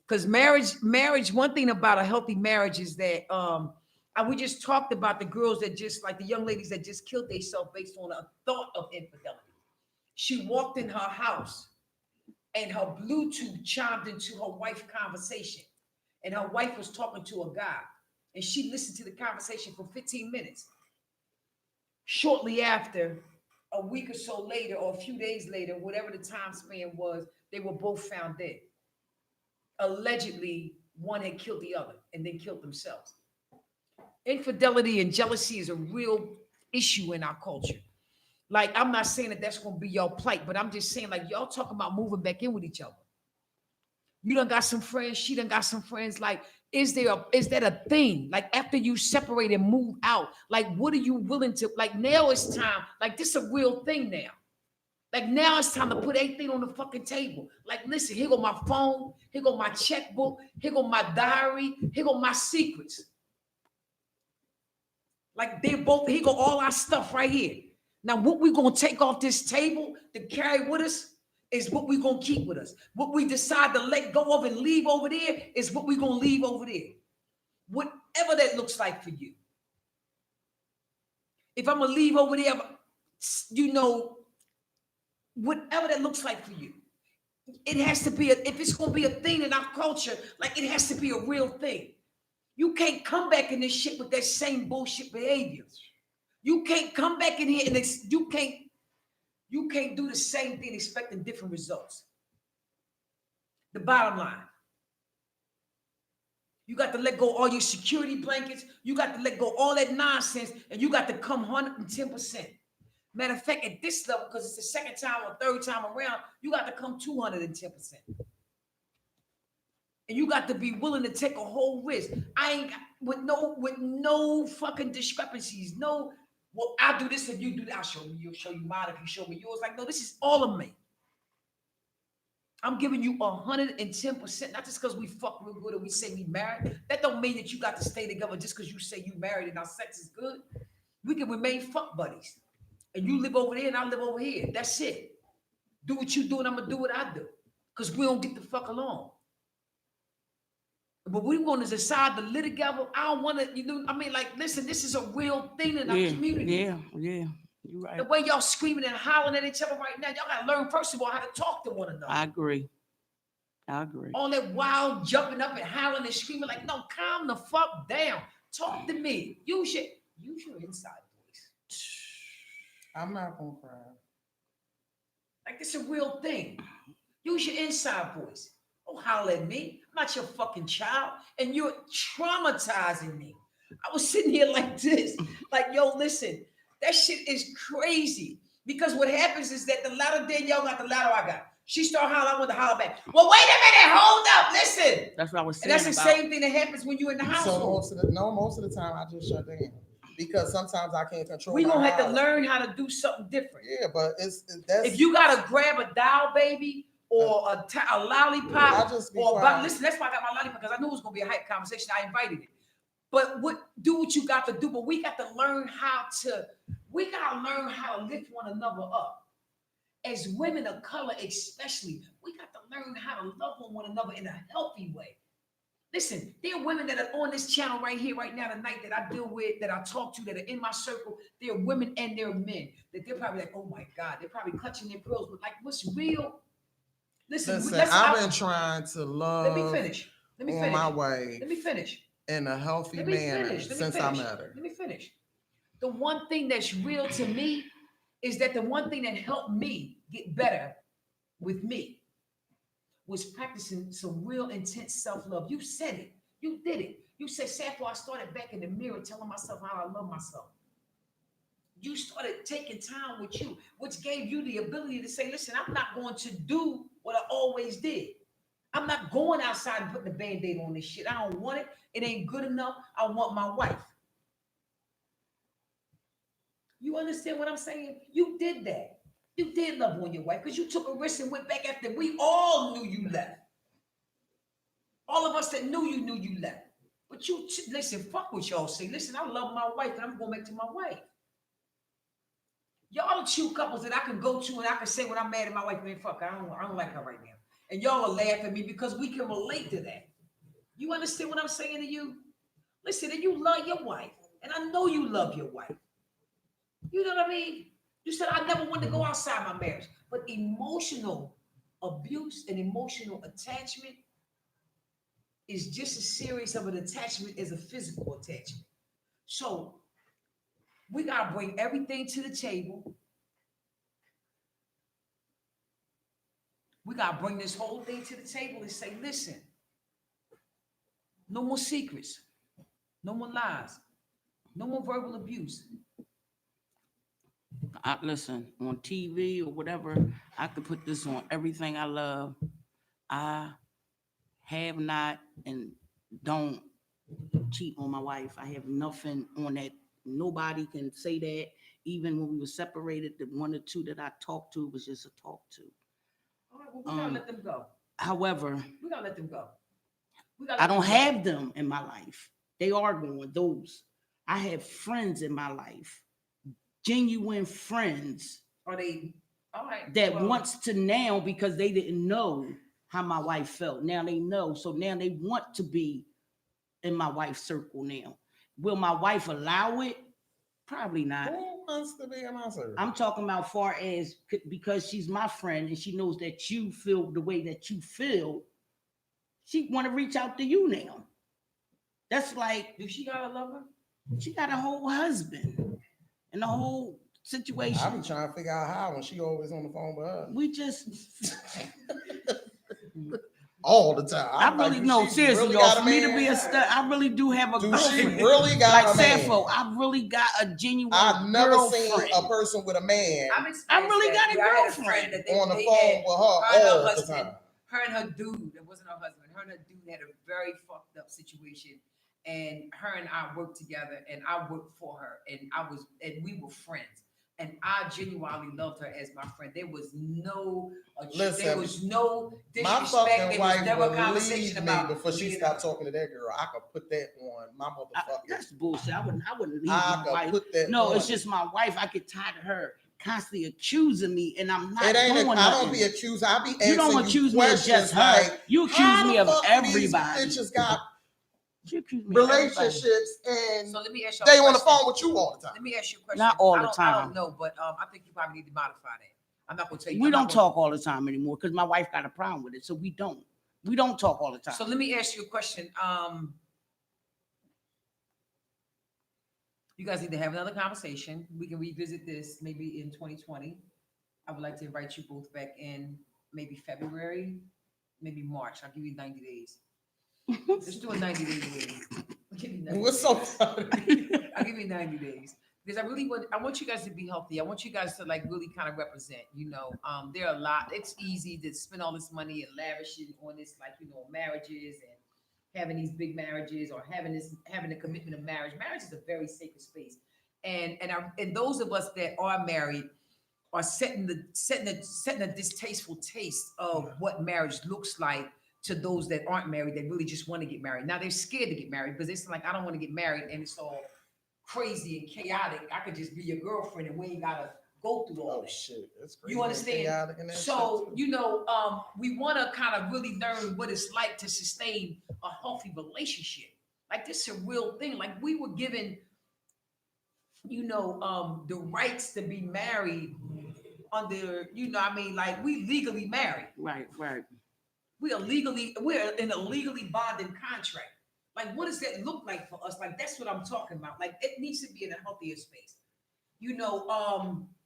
Because marriage, one thing about a healthy marriage is that we just talked about the girls that just like the young ladies that just killed themselves based on a thought of infidelity. She walked in her house and her Bluetooth chimed into her wife's conversation. And her wife was talking to a guy. And she listened to the conversation for 15 minutes. Shortly after, a week or so later, or a few days later, whatever the time span was, they were both found dead. Allegedly, one had killed the other and then killed themselves. Infidelity and jealousy is a real issue in our culture. Like, I'm not saying that that's going to be your plight, but I'm just saying, like, y'all talking about moving back in with each other. You done got some friends, she done got some friends. Like, is that a thing? Like, after you separate and move out, like, what are you willing to, like, now it's time, like, this is a real thing now. Like, now it's time to put everything on the fucking table. Like, listen, here go my phone, here go my checkbook, here go my diary, here go my secrets. Like, they both, here go all our stuff right here. Now, what we gonna take off this table to carry with us is what we gonna keep with us. What we decide to let go of and leave over there is what we gonna leave over there. Whatever that looks like for you. If I'm gonna leave over there, you know, whatever that looks like for you. It has to be, if it's gonna be a thing in our culture, like it has to be a real thing. You can't come back in this shit with that same bullshit behavior. You can't come back in here and you can't do the same thing expecting different results. The bottom line, you got to let go all your security blankets. You got to let go all that nonsense, and you got to come 110%. Matter of fact, at this level, because it's the second time or third time around, you got to come 210%. And you got to be willing to take a whole risk. I ain't with no fucking discrepancies. No, well, I'll do this if you do that. I'll show you mine if you show me yours. Like, no, this is all of me. I'm giving you 110%, not just because we fuck real good or we say we married. That don't mean that you got to stay together just because you say you married and our sex is good. We can remain fuck buddies. And you live over there and I live over here. That's it. Do what you do and I'm going to do what I do. Because we don't get the fuck along. But we want to decide to live together. I don't want to, you know, I mean, like, listen, this is a real thing in our community. Yeah. You're right. The way y'all screaming and hollering at each other right now, y'all got to learn, first of all, how to talk to one another. I agree. All that wild jumping up and howling and screaming, like, no, calm the fuck down. Talk to me. Use your inside voice. I'm not going to cry. Like, this is a real thing. Use your inside voice. Don't holler at me. I'm not your fucking child. And you're traumatizing me. I was sitting here like this. Like, yo, listen, that shit is crazy. Because what happens is that the louder Danielle got, the louder I got. She started hollering, I want to holler back. Well, wait a minute, hold up, listen. That's what I was saying. And that's the same thing that happens when you're in the household. So most of the time I just shut down. Because sometimes I can't control. We're gonna have to learn how to do something different. Yeah, but that's if you gotta grab a doll baby or a lollipop, listen, that's why I got my lollipop, because I knew it was gonna be a hype conversation. I invited it. But do what you got to do. But we got to learn how to lift one another up. As women of color, especially, we got to learn how to love one another in a healthy way. Listen, there are women that are on this channel right here, right now, tonight, that I deal with, that I talk to, that are in my circle. There are women and there are men that they're probably like, oh my God, they're probably clutching their pearls, but like, what's real? Listen, I've been trying to love. Let me finish. On my way. Let me finish. In a healthy manner since I met her. Let me finish. The one thing that's real to me is that the one thing that helped me get better with me was practicing some real intense self-love. You said it. You did it. You said, Sappho, I started back in the mirror telling myself how I love myself. You started taking time with you, which gave you the ability to say, listen, I'm not going to do what I always did. I'm not going outside and putting a Band-Aid on this shit. I don't want it. It ain't good enough. I want my wife. You understand what I'm saying? You did that. You did love on your wife because you took a risk and went back after we all knew you left. All of us that knew you left. But you, listen, fuck what y'all say. Listen, I love my wife and I'm going back to my wife. Y'all the two couples that I can go to and I can say when I'm mad at my wife, man, fuck, I don't like her right now. And y'all will laugh at me because we can relate to that. You understand what I'm saying to you? Listen, and you love your wife. And I know you love your wife. You know what I mean? You said, I never wanted to go outside my marriage. But emotional abuse and emotional attachment is just as serious of an attachment as a physical attachment. So we got to bring everything to the table. We got to bring this whole thing to the table and say, listen, no more secrets, no more lies, no more verbal abuse. Listen, on TV or whatever, I could put this on everything I love. I have not and don't cheat on my wife. I have nothing on that. Nobody can say that. Even when we were separated, the one or two that I talked to was just a talk to. All right, well, we gotta let them go. However, We gotta let them go. I don't have them in my life. They are gone. Those. I have friends in my life, genuine friends. Are they all right? That wants to now, because they didn't know how my wife felt. Now they know. So now they want to be in my wife's circle now. Will my wife allow it? Probably not. Who wants to be in my circle? I'm talking about far as because she's my friend and she knows that you feel the way that you feel. She want to reach out to you now. That's like, do she got a lover? She got a whole husband and the whole situation. I be trying to figure out how when she always on the phone with her. We just all the time. I really know, seriously, really y'all. For me to be a stud, I really do have a girlfriend. She girlfriend. really got like a man. Sanfo, I really got a genuine I've never girlfriend. seen a person with a man I really got a girlfriend on the phone with her all the time. Her and her dude, it wasn't her husband. Her and her dude had a very fucked up situation, and her and I worked together, and I worked for her, and we were friends. And I genuinely loved her as my friend. There was no, Listen, there was no my disrespect. fucking There wife was never a would conversation leave me about before she stopped talking to that girl. I could put that on my motherfucker. That's bullshit. I wouldn't leave I my could wife. put that No, on. it's just my wife. I get tired of her constantly accusing me, and I'm not It ain't. doing I nothing. don't be accused. I be asking you don't accuse me of just questions her. like, You accuse how me the of fuck everybody. These bitches got You accuse me of everybody. relationships and So let me ask you. they on the phone with you all the time. Let me ask you a question. Not all the I time. don't know, but I think you probably need to modify that. I'm not gonna tell you. We don't talk all the time anymore because my wife got a problem with it. So we don't talk all the time. So let me ask you a question. You guys need to have another conversation. We can revisit this maybe in 2020. I would like to invite you both back in maybe February, maybe March. I'll give you 90 days. Let's do a 90-day waiting. What's so funny? I'll give you 90 days. Because I want you guys to be healthy. I want you guys to like really kind of represent, there are a lot. It's easy to spend all this money and lavish it on this, marriages and having these big marriages or having the commitment of marriage. Marriage is a very sacred space. And those of us that are married are setting a distasteful taste of what marriage looks like to those that aren't married, that really just want to get married. Now they're scared to get married because it's like, I don't want to get married and it's all crazy and chaotic. I could just be your girlfriend and we ain't gotta go through all this. Shit, that's crazy. You understand? So, we want to kind of really learn what it's like to sustain a healthy relationship. Like this is a real thing. Like we were given, the rights to be married under, like we legally married. Right. We're in a legally bonded contract. Like, what does that look like for us? Like, that's what I'm talking about. Like, it needs to be in a healthier space. You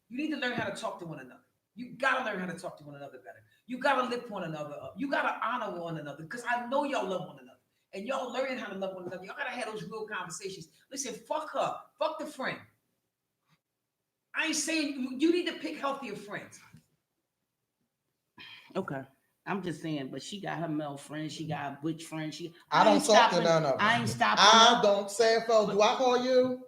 need to learn how to talk to one another. You gotta learn how to talk to one another better. You gotta lift one another up. You gotta honor one another because I know y'all love one another. And y'all learning how to love one another. Y'all gotta have those real conversations. Listen, fuck her. Fuck the friend. I ain't saying you need to pick healthier friends. Okay. I'm just saying, but she got her male friends. She got a butch friend. I don't talk to none of them. I ain't stopping. I don't say it, fellas. Do I call you?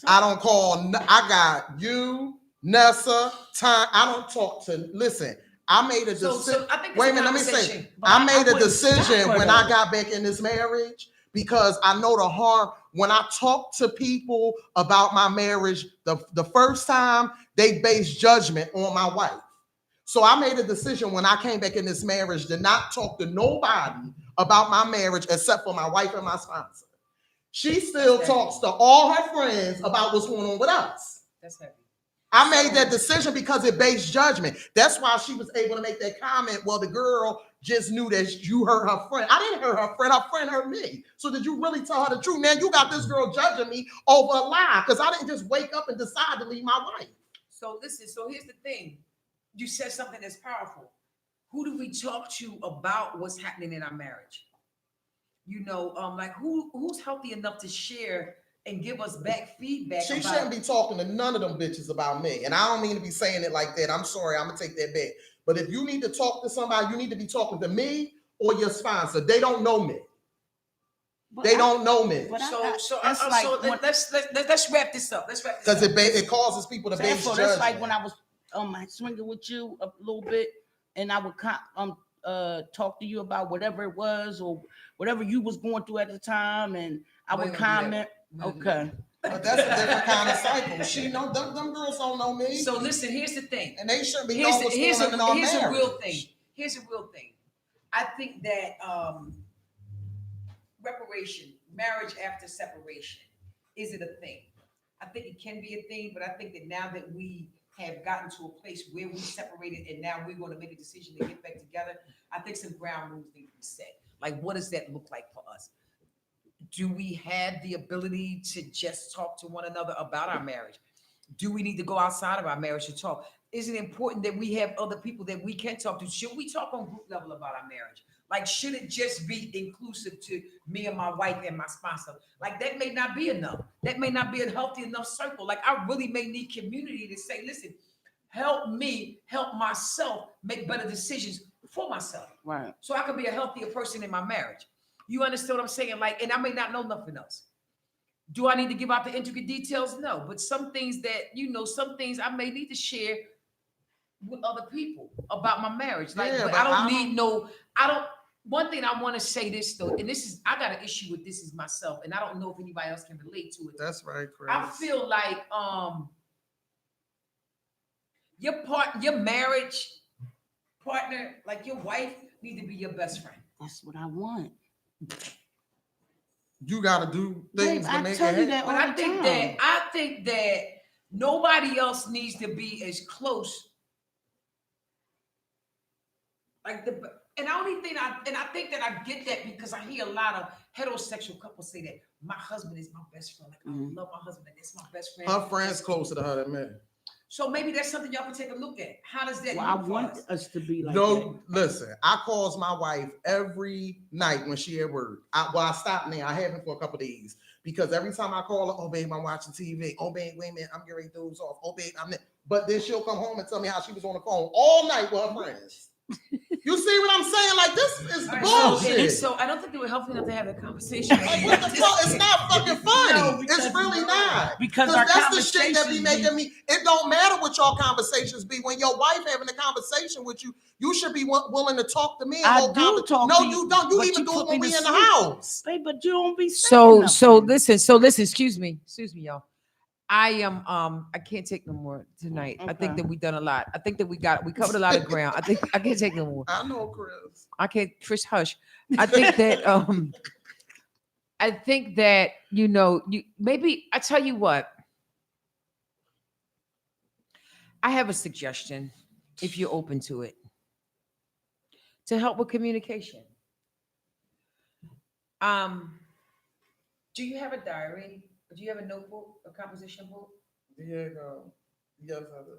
I don't call. I got you, Nessa, Time. I don't talk to. Listen, I made a decision. So I think wait a minute, let me say. But I made a decision when I though. got back in this marriage because I know the harm. When I talk to people about my marriage, the first time they base judgment on my wife. So I made a decision when I came back in this marriage to not talk to nobody about my marriage except for my wife and my sponsor. She still talks to all her friends about what's going on with us. That's heavy. I made that decision because it based judgment. That's why she was able to make that comment. Well, the girl just knew that you hurt her friend. I didn't hurt her friend hurt me. So did you really tell her the truth? Man, you got this girl judging me over a lie because I didn't just wake up and decide to leave my wife. So listen, so here's the thing. You said something that's powerful. Who do we talk to about what's happening in our marriage? You know, like who's healthy enough to share and give us back feedback? She shouldn't be talking to none of them bitches about me. And I don't mean to be saying it like that. I'm sorry, I'm gonna take that back. But if you need to talk to somebody, you need to be talking to me or your sponsor. They don't know me. They don't know me. Let's wrap this up. Because it causes people to base judgment. That's like when I was swinging with you a little bit, and I would talk to you about whatever it was or whatever you was going through at the time, and I would comment. Okay. But that's a different kind of cycle. She know them girls don't know me. So listen, here's the thing. And they shouldn't be knowing what's going on in our marriage. Here's a real thing. Here's a real thing. I think that reparation, marriage after separation, is it a thing? I think it can be a thing, but I think that now that we have gotten to a place where we separated and now we're going to make a decision to get back together, I think some ground rules need to be set. Like, what does that look like for us? Do we have the ability to just talk to one another about our marriage? Do we need to go outside of our marriage to talk? Is it important that we have other people that we can talk to? Should we talk on group level about our marriage? Like, should it just be inclusive to me and my wife and my sponsor? Like, that may not be enough. That may not be a healthy enough circle. Like, I really may need community to say, listen, help me help myself make better decisions for myself. Right. So I can be a healthier person in my marriage. You understand what I'm saying? Like, and I may not know nothing else. Do I need to give out the intricate details? No. But some things that, some things I may need to share with other people about my marriage. Like, but one thing I want to say this though, and I got an issue with this is myself, and I don't know if anybody else can relate to it. That's right, Chris. I feel like your marriage partner, like your wife, need to be your best friend. That's what I want. You got to do things to make it happen. But I think that nobody else needs to be as close. And I think that I get that because I hear a lot of heterosexual couples say that my husband is my best friend. Like, I love my husband, and that's my best friend. Her friend's closer to her than me. So maybe that's something y'all can take a look at. How does that? Well, I want us to be like that. Listen, I calls my wife every night when she at work. I stopped now. I haven't for a couple of days because every time I call her, oh babe, I'm watching TV. Oh babe, wait a minute, I'm getting ready to doze off. Oh babe, but then she'll come home and tell me how she was on the phone all night with her friends. You see what I'm saying? Like, this is bullshit. So I don't think they were healthy enough to have a conversation. Like, what the fuck? It's not fucking funny. No, it's really not. Because that's the shit that be making me. It don't matter what y'all conversations be. When your wife having a conversation with you, you should be willing to talk to me. I do talk no, to you don't. You even do it when we in the house. Babe, but you don't be so listen, excuse me, y'all. I am I can't take no more tonight. Okay. I think that we've done a lot. I think that we covered a lot of ground. I can't take no more. I know, Chris. I can't, Chris, hush. I think that maybe I tell you what. I have a suggestion if you're open to it. To help with communication. Do you have a diary? Do you have a notebook, a composition book? Yeah, yes, I do.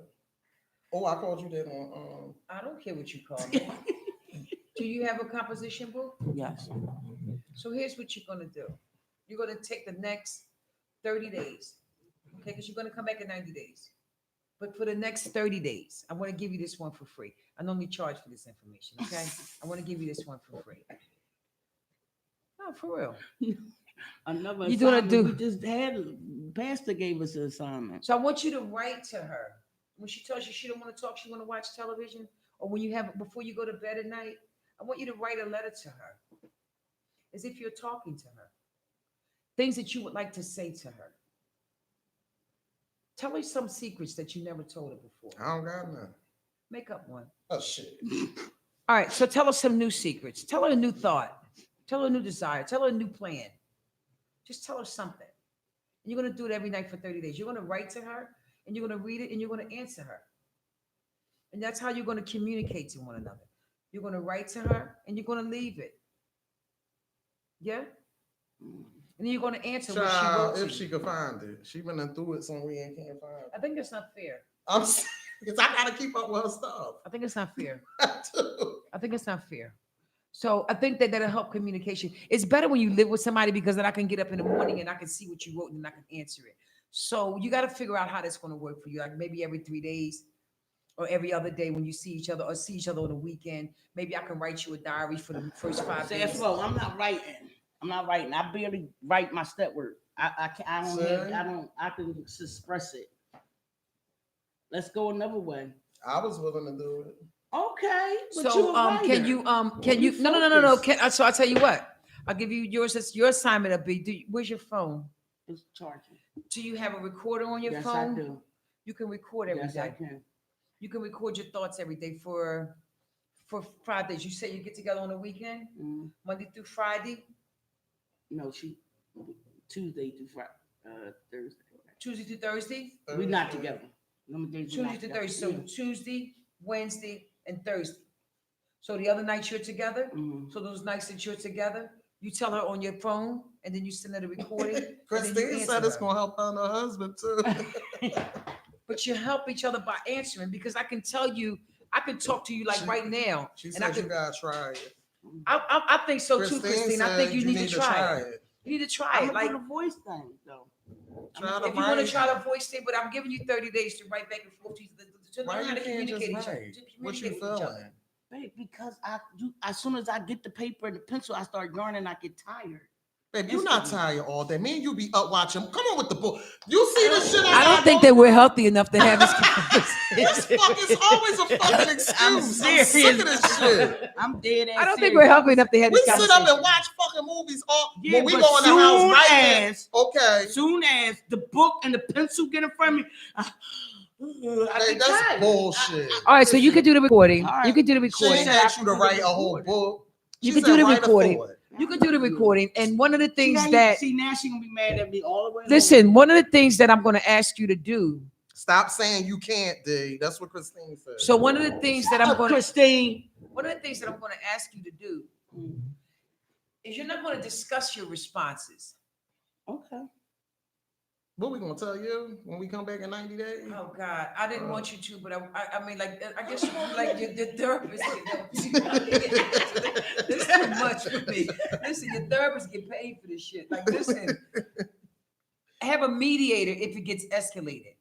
Oh, I called you that on. I don't care what you call me. Do you have a composition book? Yes. So here's what you're gonna do. You're gonna take the next 30 days, okay? Because you're gonna come back in 90 days. But for the next 30 days, I want to give you this one for free. I normally charge for this information, okay? I want to give you this one for free. No, for real. Another you doing we just had pastor gave us an assignment. So I want you to write to her when she tells you she don't want to talk, she want to watch television, or when you have before you go to bed at night. I want you to write a letter to her, as if you're talking to her. Things that you would like to say to her. Tell her some secrets that you never told her before. I don't got none. Make up one. Oh shit. All right. So tell her some new secrets. Tell her a new thought. Tell her a new desire. Tell her a new plan. Just tell her something. And you're going to do it every night for 30 days. You're going to write to her and you're going to read it and you're going to answer her. And that's how you're going to communicate to one another. You're going to write to her and you're going to leave it. Yeah? And then you're going to answer what she Child, wrote to if you. she could find it. She went and threw it somewhere and can't find it. I think that's not fair. I'm because I gotta keep up with her stuff. I think it's not fair. I do. I think it's not fair. So I think that that'll help communication. It's better when you live with somebody because then I can get up in the morning and I can see what you wrote and I can answer it. So you got to figure out how that's going to work for you. Like maybe every 3 days or every other day when you see each other or see each other on the weekend. Maybe I can write you a diary for the first 5 days. CFO, I'm not writing. I barely write my step work. I can express it. Let's go another way. I was willing to do it. Okay. But So can you no. So I'll tell you what. I'll give you yours. It's your assignment will be, where's your phone? It's charging. Do you have a recorder on your Yes, phone? I do. You can record every day. Yes, I can. You can record your thoughts every day for 5 days. You say you get together on the weekend, Monday through Friday. No, Tuesday through Friday, Thursday. Tuesday through Thursday. We're not together. Tuesday through Thursday. So Tuesday, Wednesday, and Thursday. So the other nights you're together. So those nights that you're together, you tell her on your phone, and then you send her the recording. Christine said it's gonna help her and her husband too. But you help each other by answering because I can tell you, I can talk to you like right now. She said you gotta try it. I think so too, Christine. I think you need to try it. You need to try I'm it. Like the voice thing though. if you want to try the voice thing, but I'm giving you 30 days to write back and forth to Why learn how you to can't just communicate each other. write? To What communicate you with each other. feeling? Babe, because as soon as I get the paper and the pencil, I start yarning, I get tired. Babe, you not tired all day. Me and you be up watching. Come on with the book. You see this shit? I don't think that we're healthy enough to have this conversation. This fuck is always a fucking excuse. I'm sick of this shit. I'm dead ass. I don't think we're healthy enough to have We this sit conversation. up and watch fucking movies all Yeah, when we but go in the house soon right now. as- Okay. Soon as the book and the pencil get in front of me, I Hey, get that's tired. bullshit. All right, so you can do the recording. All right. You can do the She recording. ain't asked you to write a whole book. You She can do said the write a recording. forward. You can do the recording. And one of the things See, that, now she gonna be mad at me all the way. listen, one of the things that I'm going to ask you to do. Stop saying you can't, D. That's what Christine said. So one of the things that I'm going to, Christine. one of the things that I'm going to ask you to do is you're not going to discuss your responses. Okay. What we gonna tell you when we come back in 90 days? Oh God, I didn't want you to, but I mean, like, I guess you like your therapist can help you. This is too much for me. Listen, your therapist get paid for this shit. Like, listen, have a mediator if it gets escalated.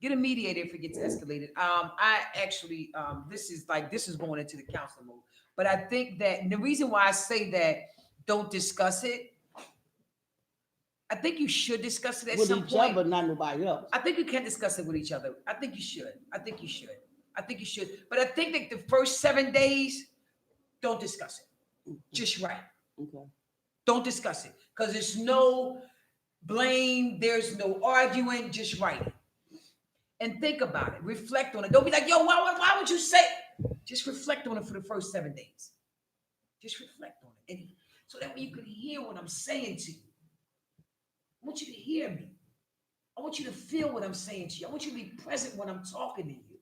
Get a mediator if it gets escalated. I actually, this is going into the counselor mode. But I think that and the reason why I say that don't discuss it. I think you should discuss it at With some each point. other, not nobody else. I think you can discuss it with each other. I think you should. I think you should. But I think that the first 7 days, don't discuss it. Just write. Okay. Don't discuss it. Because there's no blame. There's no arguing. Just write it. And think about it. Reflect on it. Don't be like, yo, why would you say it? Just reflect on it for the first 7 days. Just reflect on it. And so that way you can hear what I'm saying to you. I want you to hear me. I want you to feel what I'm saying to you. I want you to be present when I'm talking to you.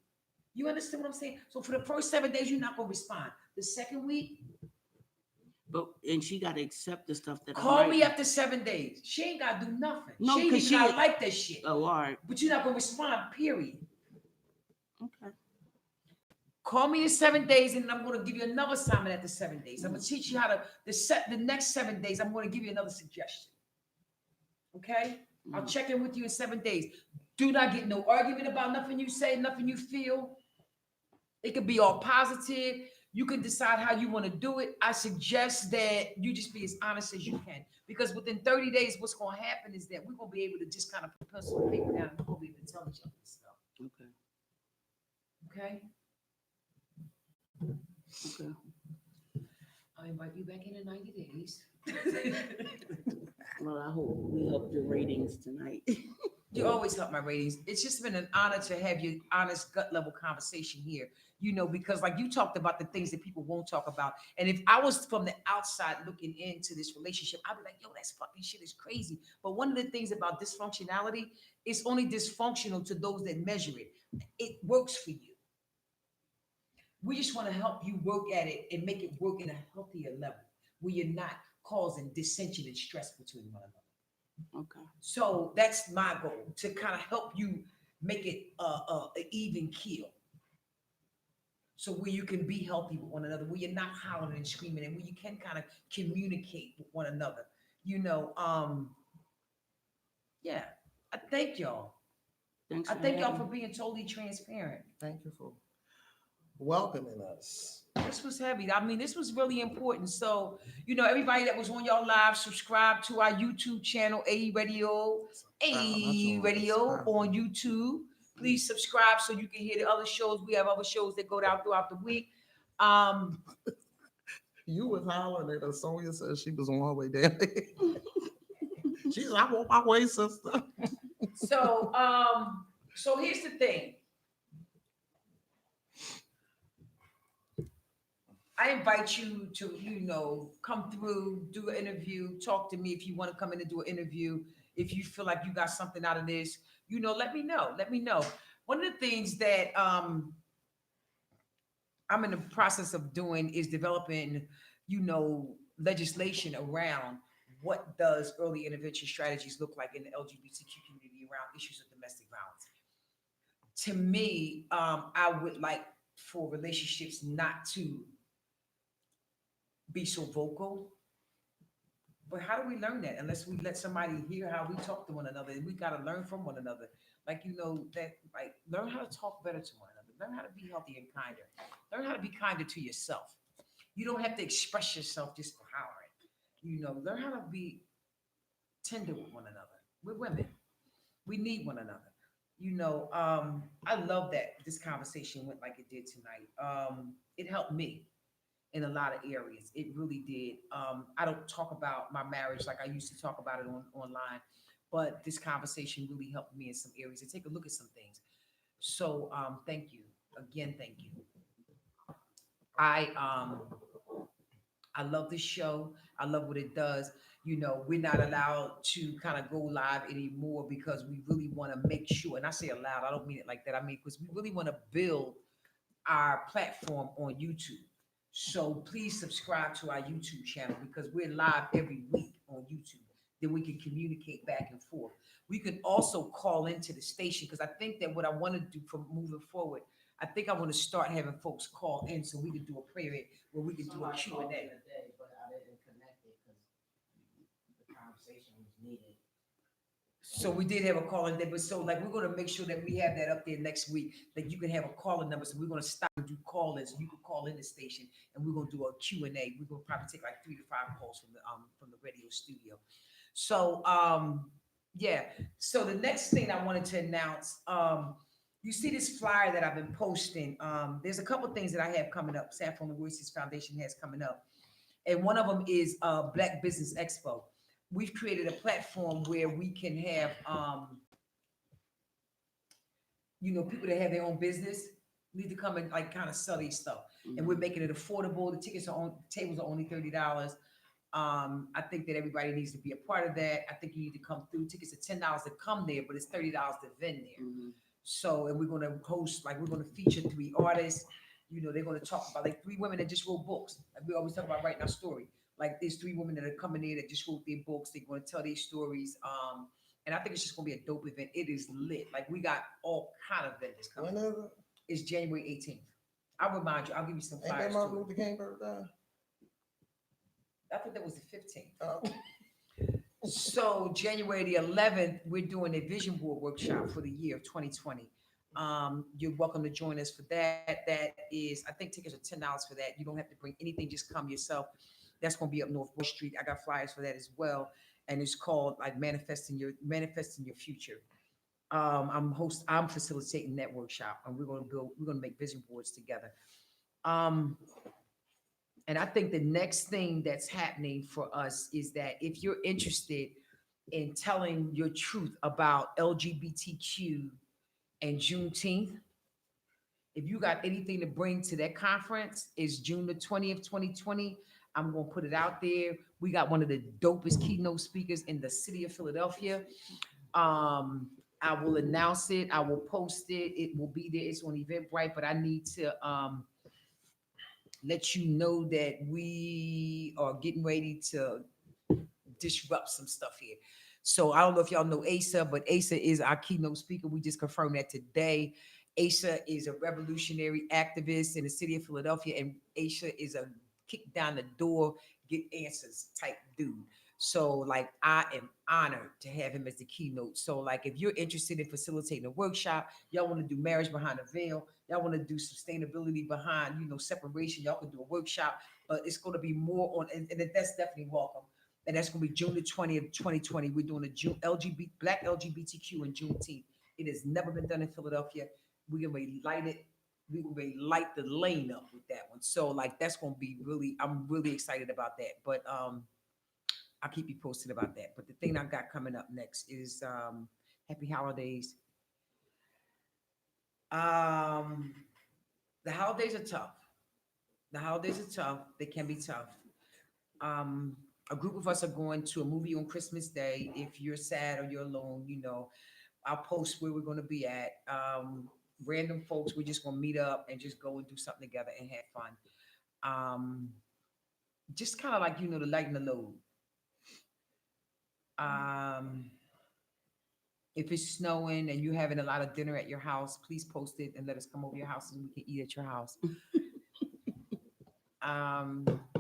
You understand what I'm saying? So for the first 7 days, you're not going to respond. The second week, And she got to accept the stuff that call me after 7 days. She ain't got to do nothing. No, she ain't 'cause even got to like that shit. Oh, all right. But you're not going to respond, period. Okay. Call me in 7 days, and I'm going to give you another assignment after 7 days. I'm going to teach you how to, the next 7 days, I'm going to give you another suggestion. Okay? I'll check in with you in 7 days. Do not get no argument about nothing you say, nothing you feel. It could be all positive. You can decide how you want to do it. I suggest that you just be as honest as you can. Because within 30 days, what's going to happen is that we're going to be able to just kind of put pencil and paper down and we're going to be able to tell each other this stuff. Okay. Okay? Okay. I'll invite you back in 90 days. Well, I hope we helped your ratings tonight. You always help my ratings. It's just been an honor to have your honest gut level conversation here. Because like you talked about the things that people won't talk about. And if I was from the outside looking into this relationship, I'd be like, yo, that's fucking shit is crazy. But one of the things about dysfunctionality, it's only dysfunctional to those that measure it. It works for you. We just want to help you work at it and make it work in a healthier level where you're not causing dissension and stress between one another. Okay. So that's my goal, to kind of help you make it an even keel. So where you can be healthy with one another, where you're not hollering and screaming, and where you can kind of communicate with one another. Yeah. I thank y'all. Thanks I for thank y'all having for me. being totally transparent. Thank you for welcoming us. This was heavy. I mean, this was really important. So, everybody that was on y'all live, subscribe to our YouTube channel, AYEE Radio, AYEE Radio on YouTube. Please subscribe so you can hear the other shows. We have other shows that go down throughout the week. You was hollering at us. Sonya said she was on her way down. She's like, I'm on my way, sister. So here's the thing. I invite you to, come through, do an interview, talk to me if you want to come in and do an interview. If you feel like you got something out of this, let me know. Let me know. One of the things that I'm in the process of doing is developing, legislation around what does early intervention strategies look like in the LGBTQ community around issues of domestic violence. To me, I would like for relationships not to be so vocal. But how do we learn that unless we let somebody hear how we talk to one another? And we got to learn from one another. Learn how to talk better to one another. Learn how to be healthy and kinder. Learn how to be kinder to yourself. You don't have to express yourself just for hollering. Learn how to be tender with one another. We're women. We need one another. I love that this conversation went like it did tonight. It helped me in a lot of areas. It really did. I don't talk about my marriage like I used to talk about it online, but this conversation really helped me in some areas to take a look at some things. So thank you. Again, thank you. I love this show. I love what it does. We're not allowed to kind of go live anymore because we really want to make sure, and I say allowed, I don't mean it like that. I mean, because we really want to build our platform on YouTube. So please subscribe to our YouTube channel because we're live every week on YouTube. Then we can communicate back and forth. We can also call into the station because I think that what I want to do from moving forward, I think I want to start having folks call in so we can do a prayer where we can do a Q&A. But I didn't connect it because the conversation was needed. So we did have a call-in there, but so like we're going to make sure that we have that up there next week, that you can have a call-in number. So we're going to stop and do call-ins. So you can call in the station, and we're going to do a Q&A. We're going to probably take like 3 to 5 calls from the radio studio. So yeah. So the next thing I wanted to announce, you see this flyer that I've been posting. There's a couple things that I have coming up. Saffron Royce's Foundation has coming up, and one of them is Black Business Expo. We've created a platform where we can have, people that have their own business need to come and like kind of sell these stuff. Mm-hmm. And we're making it affordable. The tickets are tables are only $30. I think that everybody needs to be a part of that. I think you need to come through. Tickets are $10 to come there, but it's $30 to vend there. Mm-hmm. So, and we're going to host, we're going to feature 3 artists. They're going to talk about 3 women that just wrote books. Like we always talk about writing our story. Like there's 3 women that are coming in that just wrote their books. They're going to tell their stories. And I think it's just going to be a dope event. It is lit. Like we got all kind of vendors coming. When is it? It's January 18th. I'll remind you. I'll give you some flyers. Ain't that Martin Luther King birthday? I think that was the 15th. Oh. So January the 11th, we're doing a vision board workshop for the year of 2020. You're welcome to join us for that. That is, I think tickets are $10 for that. You don't have to bring anything, just come yourself. That's going to be up North Bush Street. I got flyers for that as well. And it's called manifesting your future. I'm facilitating that workshop, and we're going to make vision boards together. And I think the next thing that's happening for us is that if you're interested in telling your truth about LGBTQ and Juneteenth. If you got anything to bring to that conference, it's June the 20th, 2020. I'm going to put it out there. We got one of the dopest keynote speakers in the city of Philadelphia. I will announce it. I will post it. It will be there. It's on Eventbrite, but I need to let you know that we are getting ready to disrupt some stuff here. So I don't know if y'all know Asa, but Asa is our keynote speaker. We just confirmed that today. Asa is a revolutionary activist in the city of Philadelphia, and Asa is a kick down the door, get answers type dude. So like I am honored to have him as the keynote. So like if you're interested in facilitating a workshop, y'all want to do marriage behind a veil, y'all want to do sustainability behind, separation, y'all can do a workshop, but it's going to be more on, and that's definitely welcome. And that's going to be June the 20th, 2020. We're doing a Black LGBTQ and Juneteenth. It has never been done in Philadelphia. We're going to light it. We're going to light the lane up with that one. So like, that's going to be I'm really excited about that. But I'll keep you posted about that. But the thing I got coming up next is Happy Holidays. The holidays are tough. They can be tough. A group of us are going to a movie on Christmas Day. If you're sad or you're alone, I'll post where we're going to be at. Random folks, we're just going to meet up and just go and do something together and have fun. Just kind of like, to lighten the load. If it's snowing and you're having a lot of dinner at your house, please post it and let us come over your house and we can eat at your house.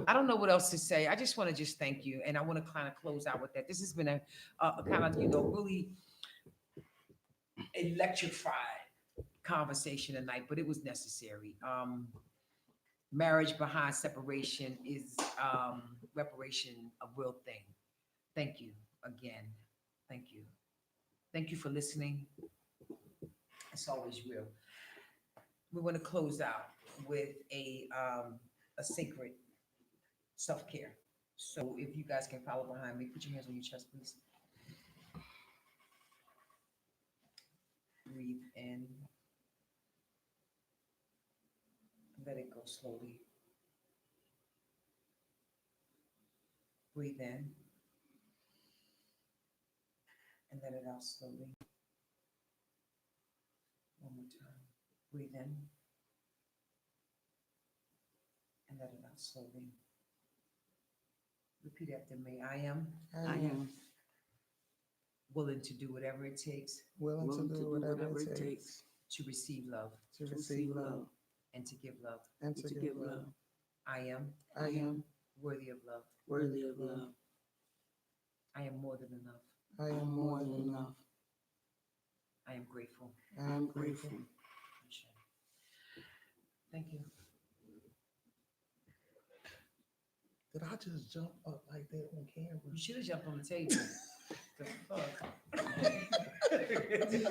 I don't know what else to say. I just want to thank you. And I want to kind of close out with that. This has been a kind of, really electrified conversation tonight, but it was necessary. Marriage behind separation is reparation, a real thing. Thank you again. Thank you. Thank you for listening. It's always real. We want to close out with a sacred self-care. So if you guys can follow behind me, put your hands on your chest, please. Breathe in. Let it go slowly. Breathe in. And let it out slowly. One more time. Breathe in. And let it out slowly. Repeat after me. I am willing to do whatever it takes Willing to do whatever it takes to receive love to receive love and to give love. and to give love. I am I am worthy of love. Worthy of love. I am more than enough. I am more than enough. I am grateful. I am grateful. Thank you. Did I just jump up like that on camera? You should have jumped on the table. The fuck?